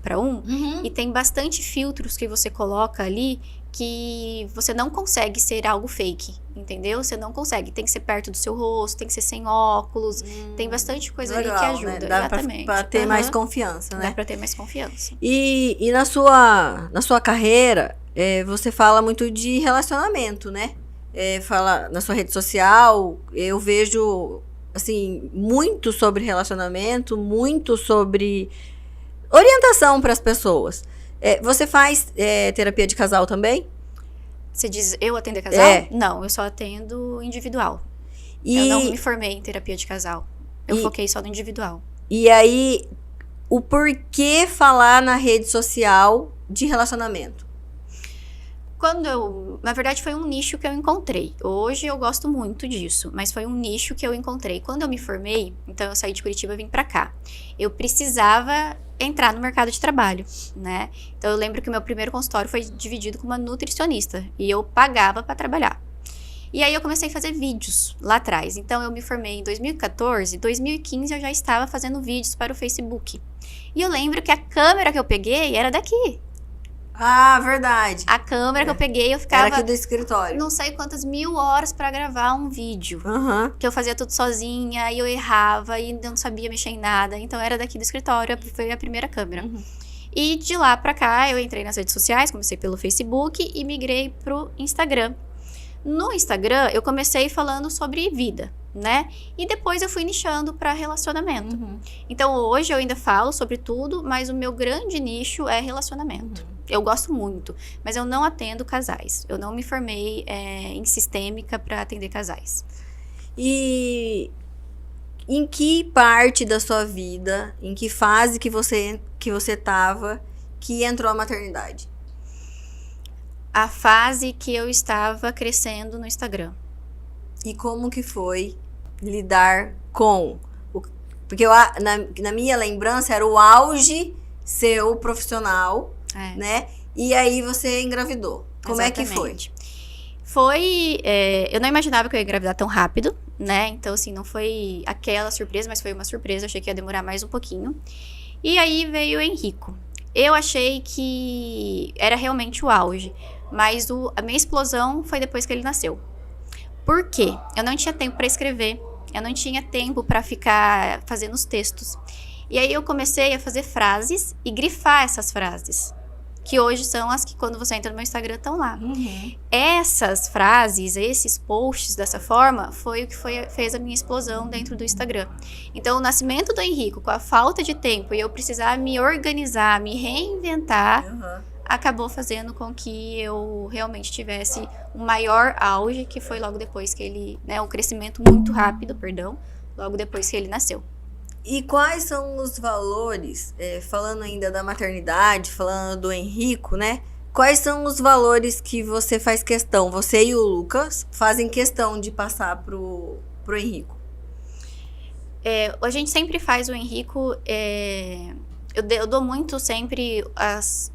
e tem bastante filtros que você coloca ali que você não consegue ser algo fake, entendeu? Você não consegue, tem que ser perto do seu rosto, tem que ser sem óculos, tem bastante coisa legal, ali que ajuda. Né? Dá exatamente. pra ter mais confiança, né? Dá pra ter mais confiança. E na sua carreira, você fala muito de relacionamento, né? Fala na sua rede social, eu vejo, assim, muito sobre relacionamento, muito sobre orientação para as pessoas. Você faz terapia de casal também? Você diz eu atender casal? Não, eu só atendo individual. Eu não me formei em terapia de casal. Eu foquei só no individual. E aí, o porquê falar na rede social de relacionamento? Na verdade, foi um nicho que eu encontrei. Hoje eu gosto muito disso, mas foi um nicho que eu encontrei. Quando eu me formei, então eu saí de Curitiba e vim pra cá. Eu precisava entrar no mercado de trabalho, né? Então eu lembro que o meu primeiro consultório foi dividido com uma nutricionista e eu pagava pra trabalhar. E aí eu comecei a fazer vídeos lá atrás. Então eu me formei em 2014, 2015 eu já estava fazendo vídeos para o Facebook. E eu lembro que a câmera que eu peguei era daqui. Ah, verdade. A câmera que eu peguei, eu ficava... Era aqui do escritório. Não sei quantas 1000 horas pra gravar um vídeo. Que eu fazia tudo sozinha, e eu errava, e não sabia mexer em nada. Então, era daqui do escritório, foi a primeira câmera. E de lá pra cá, eu entrei nas redes sociais, comecei pelo Facebook e migrei pro Instagram. No Instagram, eu comecei falando sobre vida, né? E depois eu fui nichando para relacionamento. Então, hoje eu ainda falo sobre tudo, mas o meu grande nicho é relacionamento. Eu gosto muito, mas eu não atendo casais. Eu não me formei em sistêmica para atender casais. E em que parte da sua vida, em que fase que você estava, que entrou a maternidade? A fase que eu estava crescendo no Instagram. E como que foi lidar com... Porque na minha lembrança era o auge seu profissional, né? E aí você engravidou. Como é que foi? Eu não imaginava que eu ia engravidar tão rápido, né? Então, assim, não foi aquela surpresa, mas foi uma surpresa. Eu achei que ia demorar mais um pouquinho. E aí veio o Henrico. Eu achei que era realmente o auge. Mas a minha explosão foi depois que ele nasceu. Por quê? Eu não tinha tempo para escrever. Eu não tinha tempo para ficar fazendo os textos. E aí eu comecei a fazer frases e grifar essas frases. Que hoje são as que, quando você entra no meu Instagram, estão lá. Essas frases, esses posts dessa forma, foi o que fez a minha explosão dentro do Instagram. Então, o nascimento do Henrico, com a falta de tempo e eu precisar me organizar, me reinventar, acabou fazendo com que eu realmente tivesse um maior auge, que foi logo depois que ele, né, um crescimento muito rápido, logo depois que ele nasceu. E quais são os valores, falando ainda da maternidade, falando do Henrico, né? Quais são os valores que você faz questão, você e o Lucas fazem questão de passar pro Henrico? A gente sempre faz o Henrico... Eu dou muito sempre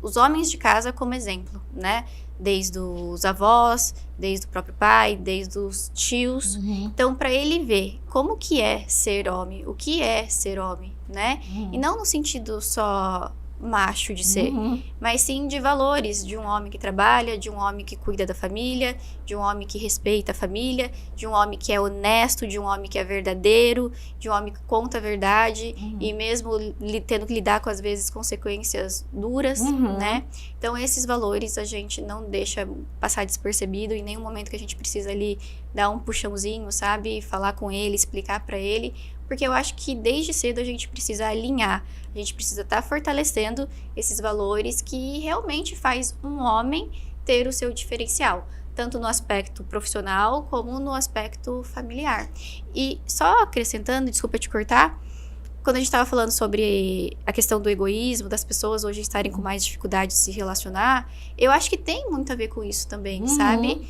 os homens de casa como exemplo, né? Desde os avós, desde o próprio pai, desde os tios. Então, para ele ver como que é ser homem, o que é ser homem, né? E não no sentido só macho de ser, mas sim de valores, de um homem que trabalha, de um homem que cuida da família, de um homem que respeita a família, de um homem que é honesto, de um homem que é verdadeiro, de um homem que conta a verdade, e mesmo tendo que lidar com, às vezes, consequências duras, né? Então, esses valores a gente não deixa passar despercebido em nenhum momento que a gente precisa ali dar um puxãozinho, sabe? Falar com ele, explicar para ele, porque eu acho que desde cedo a gente precisa alinhar, a gente precisa estar fortalecendo esses valores que realmente faz um homem ter o seu diferencial, tanto no aspecto profissional como no aspecto familiar. E só acrescentando, desculpa te cortar, quando a gente estava falando sobre a questão do egoísmo, das pessoas hoje estarem com mais dificuldade de se relacionar, eu acho que tem muito a ver com isso também, sabe?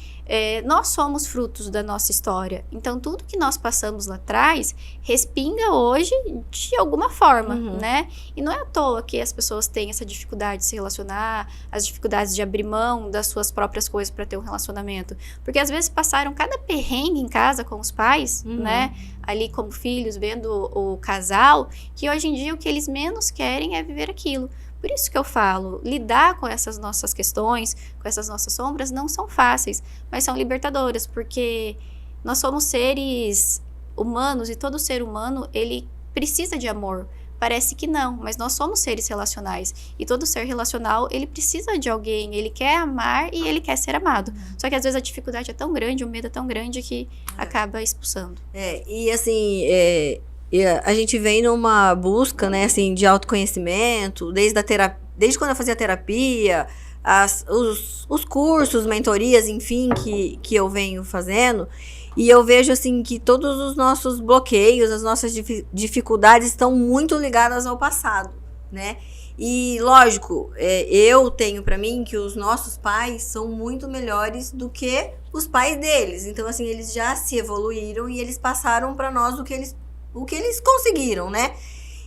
Nós somos frutos da nossa história. Então, tudo que nós passamos lá atrás respinga hoje de alguma forma, né? E não é à toa que as pessoas têm essa dificuldade de se relacionar, as dificuldades de abrir mão das suas próprias coisas para ter um relacionamento. Porque, às vezes, passaram cada perrengue em casa com os pais, né? Ali como filhos, vendo o casal, que hoje em dia o que eles menos querem é viver aquilo. Por isso que eu falo, lidar com essas nossas questões, com essas nossas sombras, não são fáceis, mas são libertadoras, porque nós somos seres humanos e todo ser humano, ele precisa de amor. Parece que não, mas nós somos seres relacionais. E todo ser relacional, ele precisa de alguém, ele quer amar e ele quer ser amado. Só que às vezes a dificuldade é tão grande, o medo é tão grande que acaba expulsando. E assim, a gente vem numa busca, né, assim, de autoconhecimento, desde quando eu fazia terapia, os cursos, mentorias, enfim, que eu venho fazendo. E eu vejo, assim, que todos os nossos bloqueios, as nossas dificuldades estão muito ligadas ao passado, né? E, lógico, eu tenho pra mim que os nossos pais são muito melhores do que os pais deles. Então, assim, eles já se evoluíram e eles passaram pra nós o que eles conseguiram, né?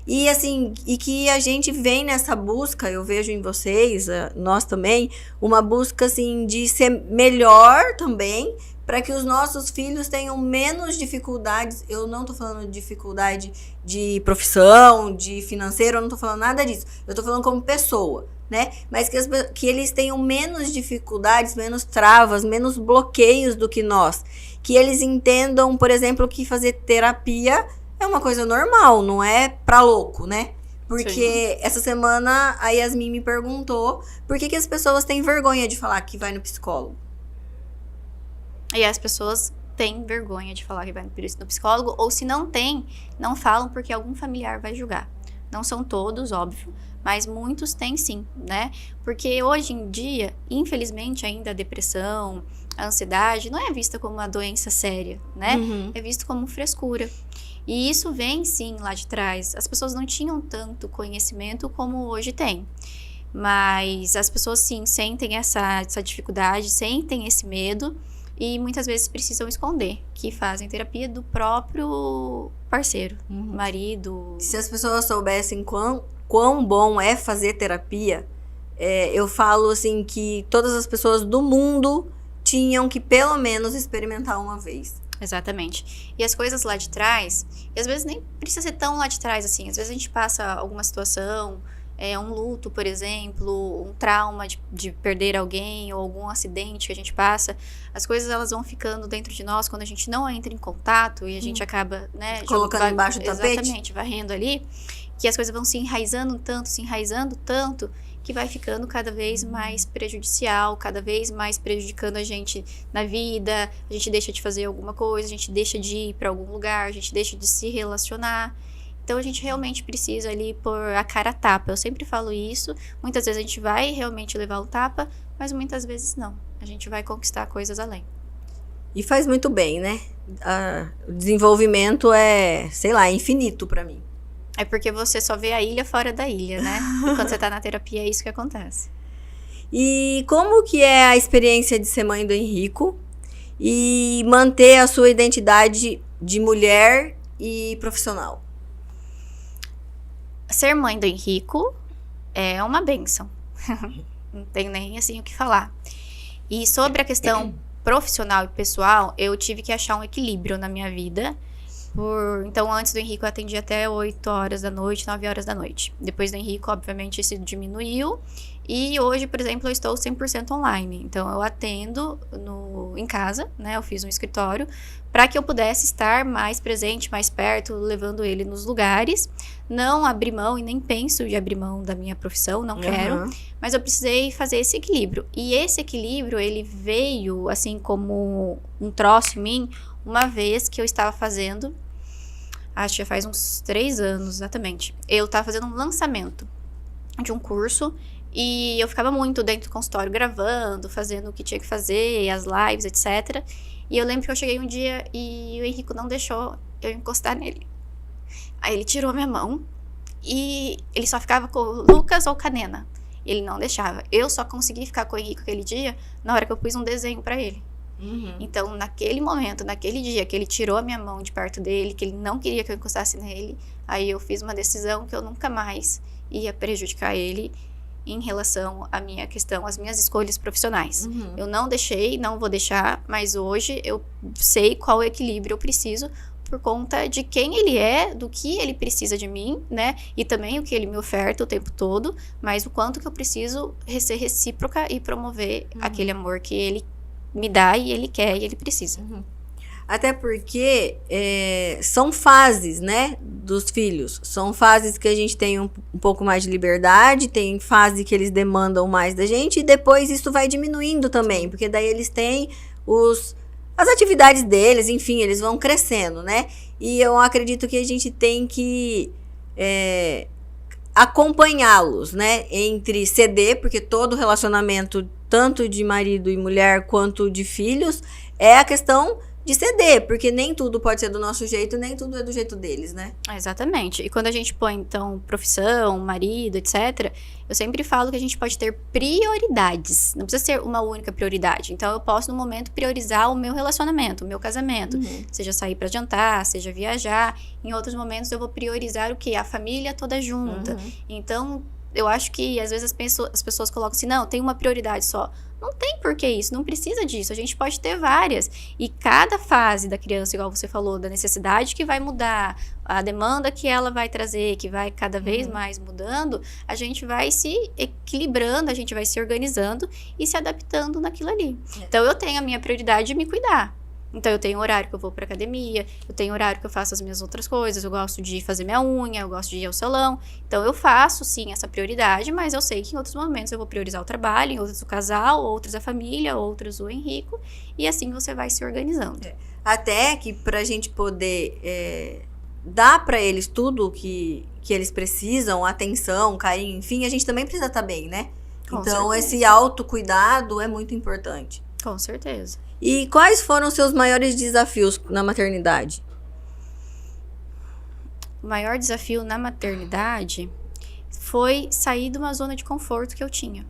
E, assim, e que a gente vem nessa busca, eu vejo em vocês, nós também, uma busca, assim, de ser melhor também, para que os nossos filhos tenham menos dificuldades. Eu não tô falando de dificuldade de profissão, de financeiro, eu não tô falando nada disso. Eu tô falando como pessoa, né? Mas que eles tenham menos dificuldades, menos travas, menos bloqueios do que nós. Que eles entendam, por exemplo, que fazer terapia é uma coisa normal, não é pra louco, né? Porque essa semana a Yasmin me perguntou por que as pessoas têm vergonha de falar que vai no psicólogo. E as pessoas têm vergonha de falar que vai no psicólogo, ou se não tem, não falam porque algum familiar vai julgar. Não são todos, óbvio, mas muitos têm sim, né? Porque hoje em dia, infelizmente, ainda a depressão, a ansiedade não é vista como uma doença séria, né? É visto como frescura. E isso vem, sim, lá de trás. As pessoas não tinham tanto conhecimento como hoje têm. Mas as pessoas, sim, sentem essa dificuldade, sentem esse medo e muitas vezes precisam esconder que fazem terapia do próprio parceiro, marido. Se as pessoas soubessem quão bom é fazer terapia, eu falo assim que todas as pessoas do mundo tinham que pelo menos experimentar uma vez. Exatamente. E as coisas lá de trás, e às vezes nem precisa ser tão lá de trás assim, às vezes a gente passa alguma situação, um luto, por exemplo, um trauma de perder alguém ou algum acidente que a gente passa, as coisas elas vão ficando dentro de nós quando a gente não entra em contato e a gente acaba, né, colocando embaixo do tapete. Exatamente, varrendo ali, que as coisas vão se enraizando tanto, que vai ficando cada vez mais prejudicial, cada vez mais prejudicando a gente na vida, a gente deixa de fazer alguma coisa, a gente deixa de ir para algum lugar, a gente deixa de se relacionar. Então, a gente realmente precisa ali pôr a cara a tapa. Eu sempre falo isso. Muitas vezes a gente vai realmente levar um tapa, mas muitas vezes não. A gente vai conquistar coisas além. E faz muito bem, né? O desenvolvimento sei lá, infinito pra mim. É porque você só vê a ilha fora da ilha, né? E quando você tá na terapia, é isso que acontece. E como que é a experiência de ser mãe do Henrico e manter a sua identidade de mulher e profissional? Ser mãe do Henrico é uma bênção. Não tenho nem assim o que falar. E sobre a questão profissional e pessoal, eu tive que achar um equilíbrio na minha vida. Então, antes do Henrico, eu atendi até 8 horas da noite, 9 horas da noite. Depois do Henrico, obviamente, isso diminuiu. E hoje, por exemplo, eu estou 100% online. Então, eu atendo em casa, né? Eu fiz um escritório para que eu pudesse estar mais presente, mais perto, levando ele nos lugares. Não abrir mão e nem penso de abrir mão da minha profissão, não quero. Mas eu precisei fazer esse equilíbrio. E esse equilíbrio, ele veio, assim, como um troço em mim, uma vez que eu estava fazendo, acho que já faz uns 3 anos, exatamente. Eu estava fazendo um lançamento de um curso e eu ficava muito dentro do consultório gravando, fazendo o que tinha que fazer, as lives, etc. E eu lembro que eu cheguei um dia e o Henrico não deixou eu encostar nele. Aí ele tirou minha mão e ele só ficava com o Lucas ou Canena. Ele não deixava. Eu só consegui ficar com o Henrico aquele dia na hora que eu pus um desenho pra ele. Então, naquele momento, naquele dia que ele tirou a minha mão de perto dele, que ele não queria que eu encostasse nele, aí eu fiz uma decisão que eu nunca mais ia prejudicar ele em relação à minha questão, às minhas escolhas profissionais. Eu não deixei, não vou deixar, mas hoje eu sei qual equilíbrio eu preciso por conta de quem ele é, do que ele precisa de mim, né? E também o que ele me oferta o tempo todo, mas o quanto que eu preciso ser recíproca e promover aquele amor que ele me dá e ele quer e ele precisa. Até porque são fases, né, dos filhos. São fases que a gente tem um pouco mais de liberdade, tem fase que eles demandam mais da gente e depois isso vai diminuindo também, porque daí eles têm as atividades deles, enfim, eles vão crescendo, né? E eu acredito que a gente tem que acompanhá-los, né? Entre ceder, porque todo relacionamento, tanto de marido e mulher quanto de filhos, é a questão de ceder, porque nem tudo pode ser do nosso jeito, nem tudo é do jeito deles, né? Exatamente. E quando a gente põe, então, profissão, marido, etc., eu sempre falo que a gente pode ter prioridades. Não precisa ser uma única prioridade. Então, eu posso, no momento, priorizar o meu relacionamento, o meu casamento. Seja sair para jantar, seja viajar. Em outros momentos, eu vou priorizar o quê? A família toda junta. Então, eu acho que, às vezes, as pessoas colocam assim, não, tem uma prioridade só. Não tem por que isso, não precisa disso, a gente pode ter várias. E cada fase da criança, igual você falou, da necessidade que vai mudar, a demanda que ela vai trazer, que vai cada vez mais mudando, a gente vai se equilibrando, a gente vai se organizando e se adaptando naquilo ali. Então, eu tenho a minha prioridade de me cuidar. Então, eu tenho horário que eu vou pra academia, eu tenho horário que eu faço as minhas outras coisas, eu gosto de fazer minha unha, eu gosto de ir ao salão. Então, eu faço, sim, essa prioridade, mas eu sei que em outros momentos eu vou priorizar o trabalho, em outros o casal, outros a família, outros o Henrico, e assim você vai se organizando. Até que pra gente poder dar pra eles tudo que eles precisam, atenção, carinho, enfim, a gente também precisa estar bem, né? Então, esse autocuidado é muito importante. Com certeza. E quais foram os seus maiores desafios na maternidade? O maior desafio na maternidade foi sair de uma zona de conforto que eu tinha.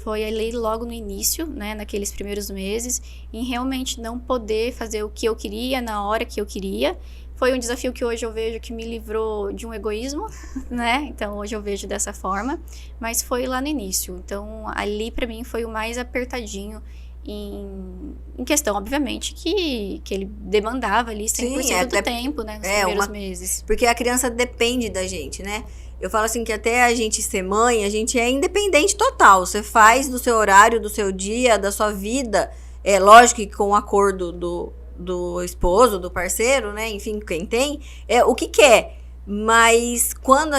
Foi ali logo no início, né, naqueles primeiros meses, em realmente não poder fazer o que eu queria na hora que eu queria. Foi um desafio que hoje eu vejo que me livrou de um egoísmo, né? Então, hoje eu vejo dessa forma. Mas foi lá no início. Então, ali pra mim foi o mais apertadinho em questão, obviamente, que ele demandava ali 100% do tempo, né? Nos primeiros meses. Porque a criança depende da gente, né? Eu falo assim que até a gente ser mãe, a gente é independente total. Você faz do seu horário, do seu dia, da sua vida. É lógico que com o acordo do esposo, do parceiro, né? Enfim, quem tem, o que quer. Mas quando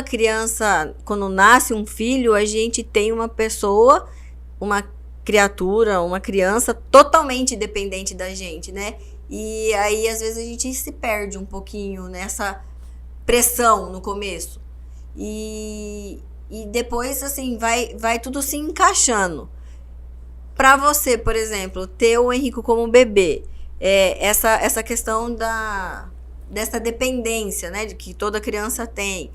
quando nasce um filho, a gente tem uma pessoa, uma criatura, uma criança totalmente dependente da gente, né? E aí, às vezes, a gente se perde um pouquinho nessa pressão no começo. E depois, assim, vai tudo se encaixando. Pra você, por exemplo, ter o Henrico como bebê, essa questão dessa dependência, né, de que toda criança tem,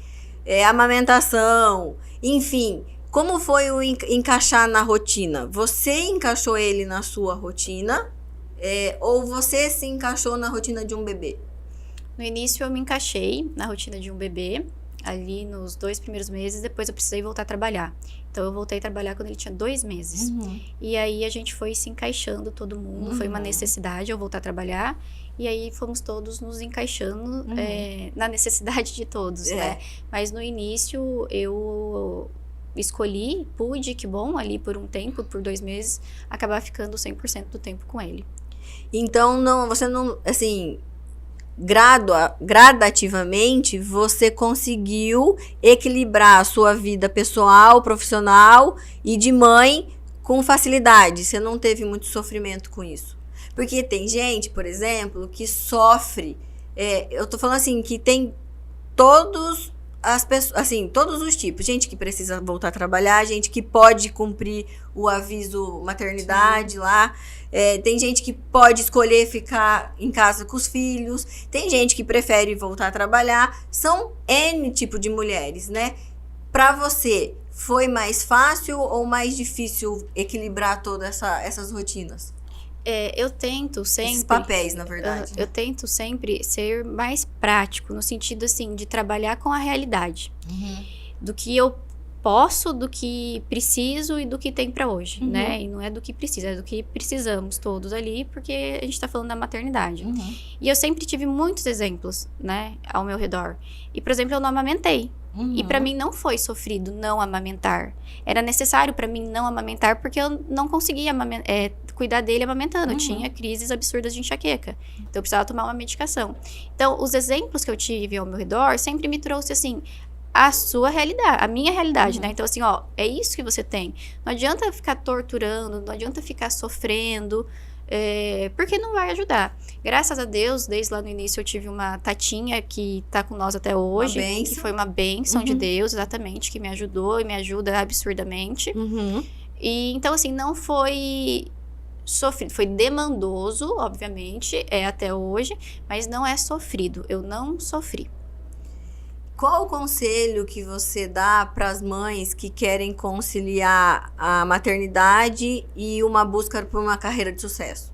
amamentação, enfim, como foi o encaixar na rotina? Você encaixou ele na sua rotina ou você se encaixou na rotina de um bebê? No início eu me encaixei na rotina de um bebê, ali nos 2 primeiros meses, depois eu precisei voltar a trabalhar. Então eu voltei a trabalhar quando ele tinha 2 meses. E aí a gente foi se encaixando, todo mundo, foi uma necessidade eu voltar a trabalhar. E aí fomos todos nos encaixando na necessidade de todos, né? Mas no início eu escolhi, pude, que bom, ali por um tempo, por 2 meses, acabar ficando 100% do tempo com ele. Então, você não, assim, gradativamente, você conseguiu equilibrar a sua vida pessoal, profissional e de mãe com facilidade. Você não teve muito sofrimento com isso. Porque tem gente, por exemplo, que sofre. Eu tô falando assim, que tem todos as pessoas, assim, todos os tipos. Gente que precisa voltar a trabalhar, gente que pode cumprir o aviso maternidade lá. Tem gente que pode escolher ficar em casa com os filhos. Tem gente que prefere voltar a trabalhar. São N tipo de mulheres, né? Pra você, foi mais fácil ou mais difícil equilibrar todas essas rotinas? Eu tento sempre... Esses papéis, na verdade. Eu tento sempre ser mais prático, no sentido, assim, de trabalhar com a realidade. Do que eu posso, do que preciso e do que tem pra hoje, né? E não é do que precisa, é do que precisamos todos ali, porque a gente tá falando da maternidade. E eu sempre tive muitos exemplos, né, ao meu redor. E, por exemplo, eu não amamentei. E pra mim não foi sofrido não amamentar. Era necessário pra mim não amamentar porque eu não conseguia cuidar dele amamentando. Eu tinha crises absurdas de enxaqueca. Então eu precisava tomar uma medicação. Então os exemplos que eu tive ao meu redor sempre me trouxe assim a sua realidade, a minha realidade, né? Então assim, ó, é isso que você tem. Não adianta ficar torturando, não adianta ficar sofrendo. Porque não vai ajudar. Graças a Deus, desde lá no início eu tive uma tatinha que tá com nós até hoje, que foi uma bênção de Deus, exatamente, que me ajudou e me ajuda absurdamente. E então assim, não foi sofrido, foi demandoso, obviamente, até hoje, mas não é sofrido, eu não sofri. Qual o conselho que você dá para as mães que querem conciliar a maternidade e uma busca por uma carreira de sucesso?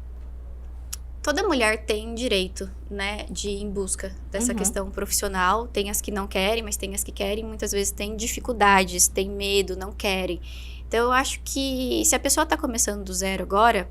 Toda mulher tem direito, né, de ir em busca dessa questão profissional. Tem as que não querem, mas tem as que querem. Muitas vezes tem dificuldades, tem medo, não querem. Então, eu acho que se a pessoa está começando do zero agora,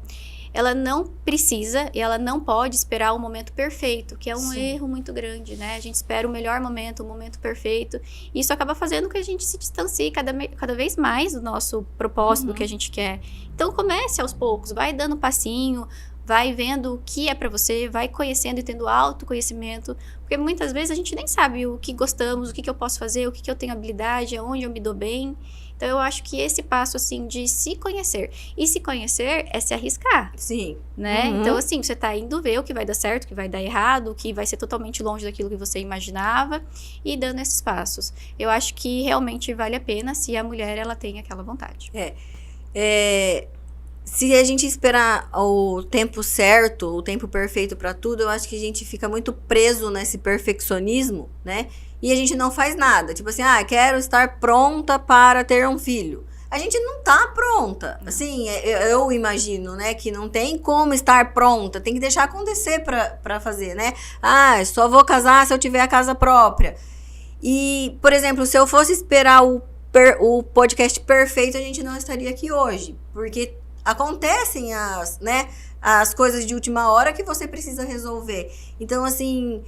ela não precisa e ela não pode esperar o momento perfeito, que é um erro muito grande, né? A gente espera o melhor momento, o momento perfeito. E isso acaba fazendo com que a gente se distancie cada vez mais do nosso propósito, do que a gente quer. Então, comece aos poucos, vai dando passinho, vai vendo o que é pra você, vai conhecendo e tendo autoconhecimento. Porque muitas vezes a gente nem sabe o que gostamos, o que eu posso fazer, o que eu tenho habilidade, aonde eu me dou bem. Então, eu acho que esse passo, assim, de se conhecer. E se conhecer é se arriscar. Sim. Né? Então, assim, você tá indo ver o que vai dar certo, o que vai dar errado, o que vai ser totalmente longe daquilo que você imaginava e dando esses passos. Eu acho que realmente vale a pena se a mulher, ela tem aquela vontade. Se a gente esperar o tempo certo, o tempo perfeito para tudo, eu acho que a gente fica muito preso nesse perfeccionismo, né? E a gente não faz nada. Tipo assim, quero estar pronta para ter um filho. A gente não tá pronta. Não. Assim, eu imagino, né, que não tem como estar pronta. Tem que deixar acontecer para fazer, né? Só vou casar se eu tiver a casa própria. E, por exemplo, se eu fosse esperar o podcast perfeito, a gente não estaria aqui hoje. Porque acontecem as coisas de última hora que você precisa resolver. Então, assim,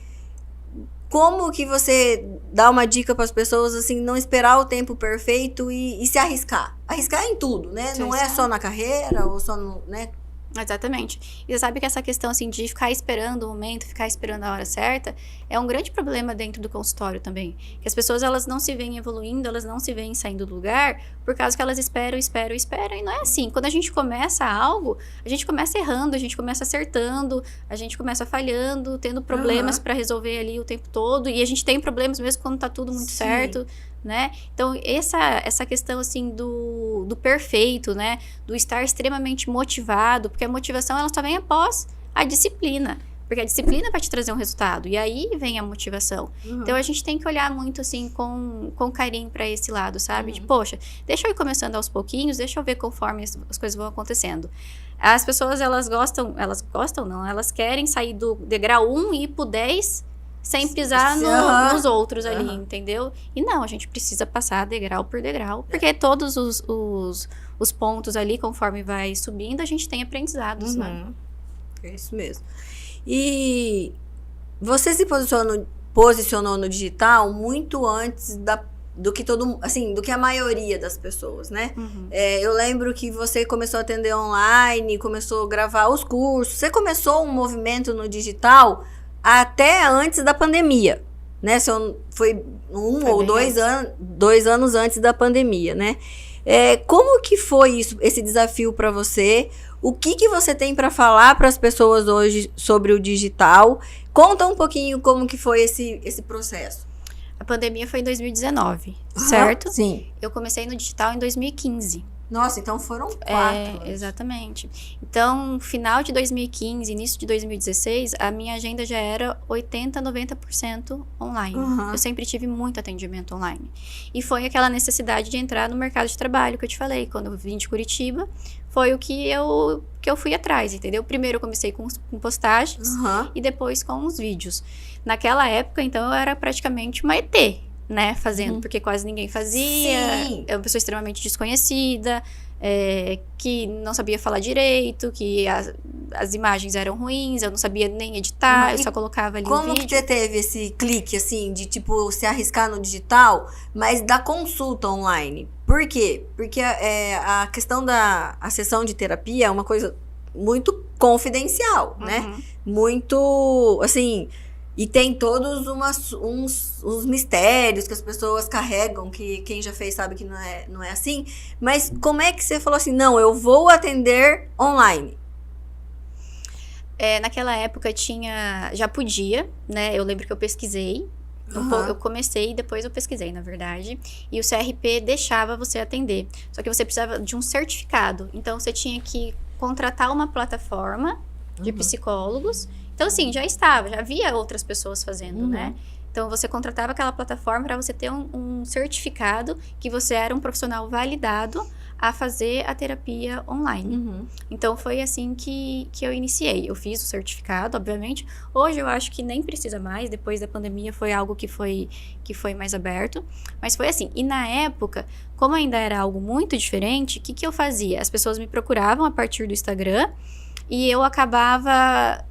como que você dá uma dica para as pessoas, assim, não esperar o tempo perfeito e se arriscar? Arriscar em tudo, né? Não é só na carreira ou só no, né? Exatamente. E você sabe que essa questão, assim, de ficar esperando o momento, ficar esperando a hora certa, é um grande problema dentro do consultório também. Que as pessoas, elas não se veem evoluindo, elas não se veem saindo do lugar, por causa que elas esperam, e não é assim. Quando a gente começa algo, a gente começa errando, a gente começa acertando, a gente começa falhando, tendo problemas para resolver ali o tempo todo, e a gente tem problemas mesmo quando tá tudo muito certo, né? Então, essa questão, assim, do perfeito, né? Do estar extremamente motivado, porque a motivação, ela só vem após a disciplina. Porque a disciplina vai te trazer um resultado. E aí vem a motivação. Então, a gente tem que olhar muito, assim, com carinho para esse lado, sabe? De, poxa, deixa eu ir começando aos pouquinhos, deixa eu ver conforme as coisas vão acontecendo. As pessoas, elas querem sair do degrau 1 e ir pro 10 sem pisar nos outros ali, entendeu? E não, a gente precisa passar degrau por degrau, porque todos os pontos ali, conforme vai subindo, a gente tem aprendizados, né? É isso mesmo. E você se posicionou no digital muito antes do que a maioria das pessoas, né? Eu lembro que você começou a atender online, começou a gravar os cursos, você começou um movimento no digital até antes da pandemia, né? Foi ou 2 anos antes da pandemia, né? Como que foi esse desafio para você? O que você tem para falar para as pessoas hoje sobre o digital? Conta um pouquinho como que foi esse processo. A pandemia foi em 2019, certo? Sim. Eu comecei no digital em 2015. Nossa, então foram 4 anos. Exatamente. Então, final de 2015, início de 2016, a minha agenda já era 80%, 90% online. Eu sempre tive muito atendimento online. E foi aquela necessidade de entrar no mercado de trabalho que eu te falei. Quando eu vim de Curitiba, foi o que eu fui atrás, entendeu? Primeiro eu comecei com postagens e depois com os vídeos. Naquela época, então, eu era praticamente uma ET, né, fazendo, porque quase ninguém fazia. Sim. É uma pessoa extremamente desconhecida, que não sabia falar direito, que as imagens eram ruins, eu não sabia nem editar, eu só colocava ali o vídeo. Como que você teve esse clique, assim, de, tipo, se arriscar no digital, mas da consulta online? Por quê? Porque a questão a sessão de terapia é uma coisa muito confidencial, né? Muito, assim... E tem todos uns mistérios que as pessoas carregam, que quem já fez sabe que não é assim. Mas como é que você falou assim, não, eu vou atender online? Naquela época já podia, né? Eu lembro que eu pesquisei. Eu comecei e depois eu pesquisei, na verdade. E o CRP deixava você atender. Só que você precisava de um certificado. Então, você tinha que contratar uma plataforma de psicólogos. Então, assim, já havia outras pessoas fazendo, né? Então, você contratava aquela plataforma para você ter um certificado que você era um profissional validado a fazer a terapia online. Então, foi assim que eu iniciei. Eu fiz o certificado, obviamente. Hoje, eu acho que nem precisa mais. Depois da pandemia, foi algo que foi mais aberto. Mas foi assim. E na época, como ainda era algo muito diferente, o que eu fazia? As pessoas me procuravam a partir do Instagram e eu acabava...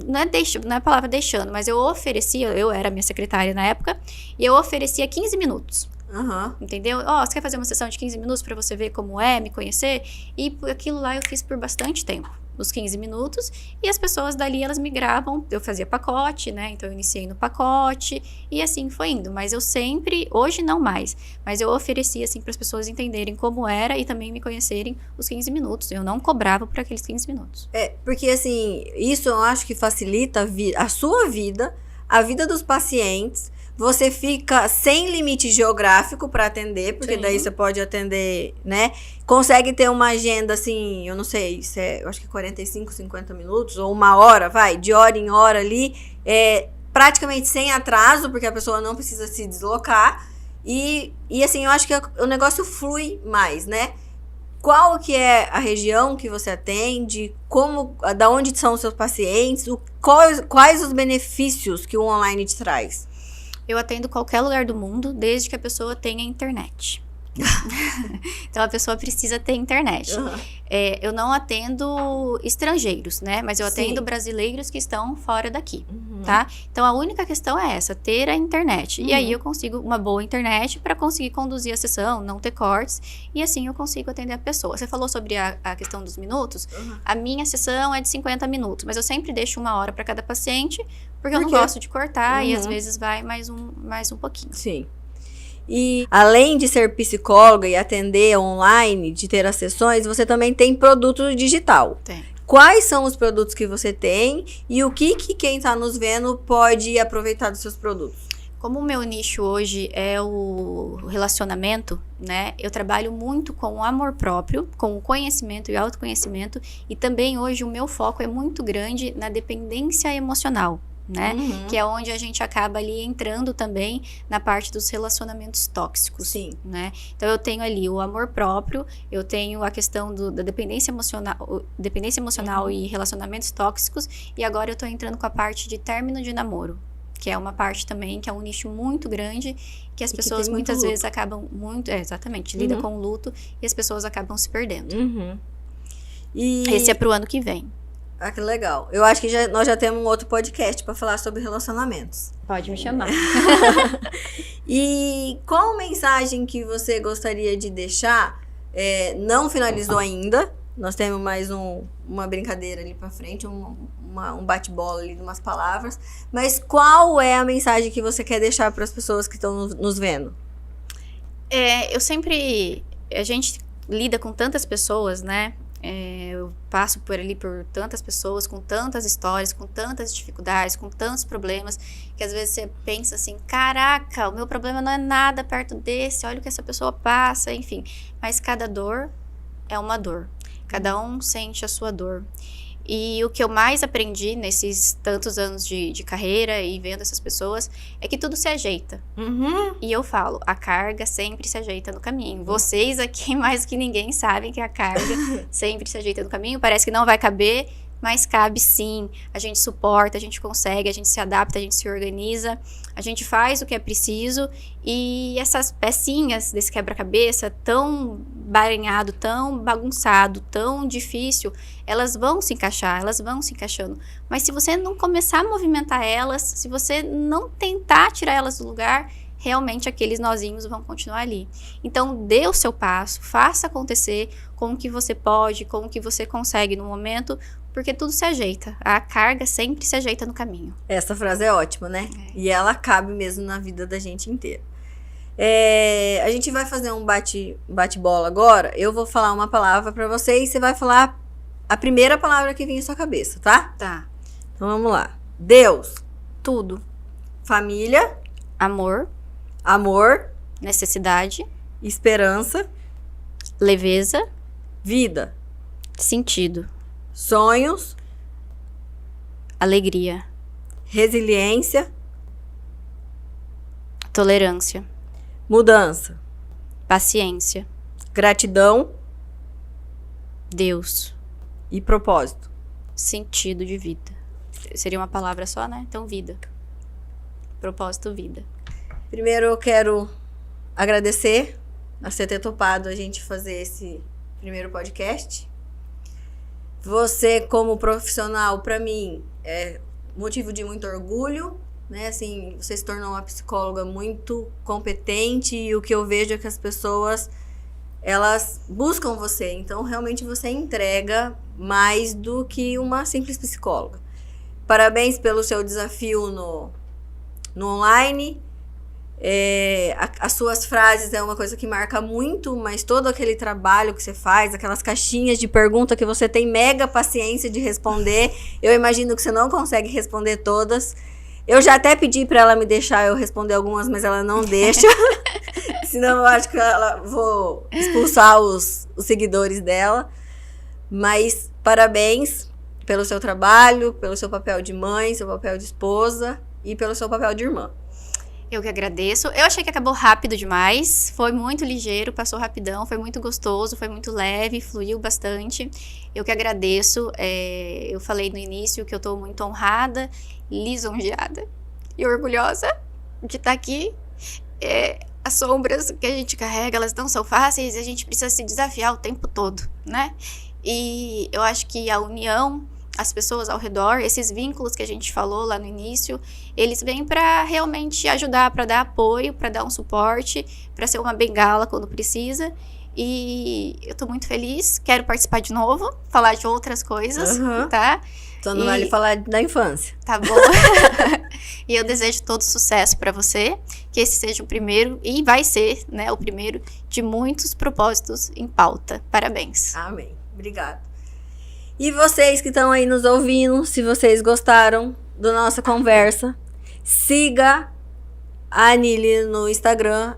Não é a palavra deixando, mas eu era minha secretária na época, e eu oferecia 15 minutos. Entendeu? Você quer fazer uma sessão de 15 minutos para você ver como é, me conhecer? E aquilo lá eu fiz por bastante tempo. Os 15 minutos, e as pessoas dali, elas migravam, eu fazia pacote, né, então eu iniciei no pacote, e assim foi indo, mas eu sempre, hoje não mais, mas eu oferecia assim para as pessoas entenderem como era e também me conhecerem os 15 minutos, eu não cobrava por aqueles 15 minutos. Porque assim, isso eu acho que facilita a sua vida, a vida dos pacientes. Você fica sem limite geográfico para atender, porque daí você pode atender, né? Consegue ter uma agenda assim, eu não sei, eu acho que 45, 50 minutos, ou 1 hora, de hora em hora ali, praticamente sem atraso, porque a pessoa não precisa se deslocar. E assim, eu acho que o negócio flui mais, né? Qual que é a região que você atende? Da onde são os seus pacientes? Quais os benefícios que o online te traz? Eu atendo qualquer lugar do mundo, desde que a pessoa tenha internet. Então, a pessoa precisa ter internet. Eu não atendo estrangeiros, né? Mas eu atendo brasileiros que estão fora daqui, tá? Então, a única questão é essa, ter a internet. E aí, eu consigo uma boa internet para conseguir conduzir a sessão, não ter cortes. E assim, eu consigo atender a pessoa. Você falou sobre a questão dos minutos. A minha sessão é de 50 minutos. Mas eu sempre deixo 1 hora para cada paciente, porque eu não gosto de cortar. E às vezes vai mais um pouquinho. Sim. E além de ser psicóloga e atender online, de ter as sessões, você também tem produto digital. Tem. Quais são os produtos que você tem e o que quem está nos vendo pode aproveitar dos seus produtos? Como o meu nicho hoje é o relacionamento, né? Eu trabalho muito com o amor próprio, com o conhecimento e autoconhecimento. E também hoje o meu foco é muito grande na dependência emocional. Né? Que é onde a gente acaba ali entrando também na parte dos relacionamentos tóxicos. Sim. Né? Então eu tenho ali o amor próprio, eu tenho a questão da dependência emocional e relacionamentos tóxicos, e agora eu tô entrando com a parte de término de namoro. que é uma parte também, que é um nicho muito grande, que as pessoas muitas vezes acabam muito... exatamente, lida com o luto e as pessoas acabam se perdendo. E... Esse é pro ano que vem. Ah, que legal. Eu acho que nós já temos um outro podcast para falar sobre relacionamentos. Pode me chamar. E qual mensagem que você gostaria de deixar? Não finalizou ainda. Nós temos mais uma brincadeira ali para frente, um bate-bola ali de umas palavras. Mas qual é a mensagem que você quer deixar para as pessoas que estão nos vendo? A gente lida com tantas pessoas, né? Eu passo por tantas pessoas, com tantas histórias, com tantas dificuldades, com tantos problemas, que às vezes você pensa assim, caraca, o meu problema não é nada perto desse, olha o que essa pessoa passa, enfim. Mas cada dor é uma dor. Cada um sente a sua dor. E o que eu mais aprendi nesses tantos anos de carreira e vendo essas pessoas é que tudo se ajeita. E eu falo, a carga sempre se ajeita no caminho. Vocês aqui, mais que ninguém, sabem que a carga sempre se ajeita no caminho. Parece que não vai caber, mas cabe sim. A gente suporta, a gente consegue, a gente se adapta, a gente se organiza, a gente faz o que é preciso. E essas pecinhas desse quebra-cabeça tão baranhado, tão bagunçado, tão difícil, elas vão se encaixar, elas vão se encaixando. Mas se você não começar a movimentar elas, se você não tentar tirar elas do lugar, realmente aqueles nozinhos vão continuar ali. Então, dê o seu passo, faça acontecer com o que você pode, com o que você consegue no momento, porque tudo se ajeita. A carga sempre se ajeita no caminho. Essa frase é ótima, né? E ela cabe mesmo na vida da gente inteira. A gente vai fazer um bate-bola agora. Eu vou falar uma palavra pra você e você vai falar a primeira palavra que vem em sua cabeça, tá? Tá. Então vamos lá. Deus. Tudo. Família. Amor. Amor. Necessidade. Esperança. Leveza. Vida. Sentido. Sonhos. Alegria. Resiliência. Tolerância. Mudança. Paciência. Gratidão. Deus. E propósito. Sentido de vida. Seria uma palavra só, né? Então, vida. Propósito, vida. Primeiro eu quero agradecer a você ter topado a gente fazer esse primeiro podcast. Você, como profissional, para mim, é motivo de muito orgulho, né? Assim, você se tornou uma psicóloga muito competente e o que eu vejo é que as pessoas, elas buscam você. Então, realmente, você entrega mais do que uma simples psicóloga. Parabéns pelo seu desafio no online. As suas frases é uma coisa que marca muito, mas todo aquele trabalho que você faz, aquelas caixinhas de pergunta que você tem mega paciência de responder, eu imagino que você não consegue responder todas. Eu já até pedi para ela me deixar eu responder algumas, mas ela não deixa. Senão eu acho que vou expulsar os seguidores dela. Mas parabéns pelo seu trabalho, pelo seu papel de mãe, seu papel de esposa e pelo seu papel de irmã. Eu que agradeço. Eu achei que acabou rápido demais. Foi muito ligeiro, passou rapidão, foi muito gostoso, foi muito leve, fluiu bastante. Eu que agradeço. Eu falei no início que eu tô muito honrada, lisonjeada e orgulhosa de estar aqui. As sombras que a gente carrega, elas não são fáceis e a gente precisa se desafiar o tempo todo, né? E eu acho que a união, as pessoas ao redor, esses vínculos que a gente falou lá no início, eles vêm para realmente ajudar, para dar apoio, para dar um suporte, para ser uma bengala quando precisa. E eu tô muito feliz, quero participar de novo, falar de outras coisas, tá? Só não vale falar da infância. Tá bom. E eu desejo todo sucesso para você, que esse seja o primeiro, e vai ser, né, o primeiro de muitos propósitos em pauta. Parabéns. Amém. Obrigada. E vocês que estão aí nos ouvindo, se vocês gostaram da nossa conversa, siga a Anily no Instagram,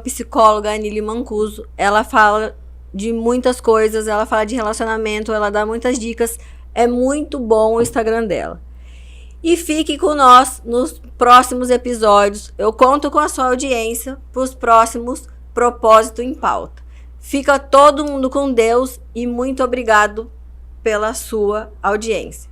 @psicóloga Anily Mancuso. Ela fala de muitas coisas, ela fala de relacionamento, ela dá muitas dicas. É muito bom o Instagram dela. E fique com nós nos próximos episódios. Eu conto com a sua audiência para os próximos Propósito em Pauta. Fica todo mundo com Deus e muito obrigado pela sua audiência.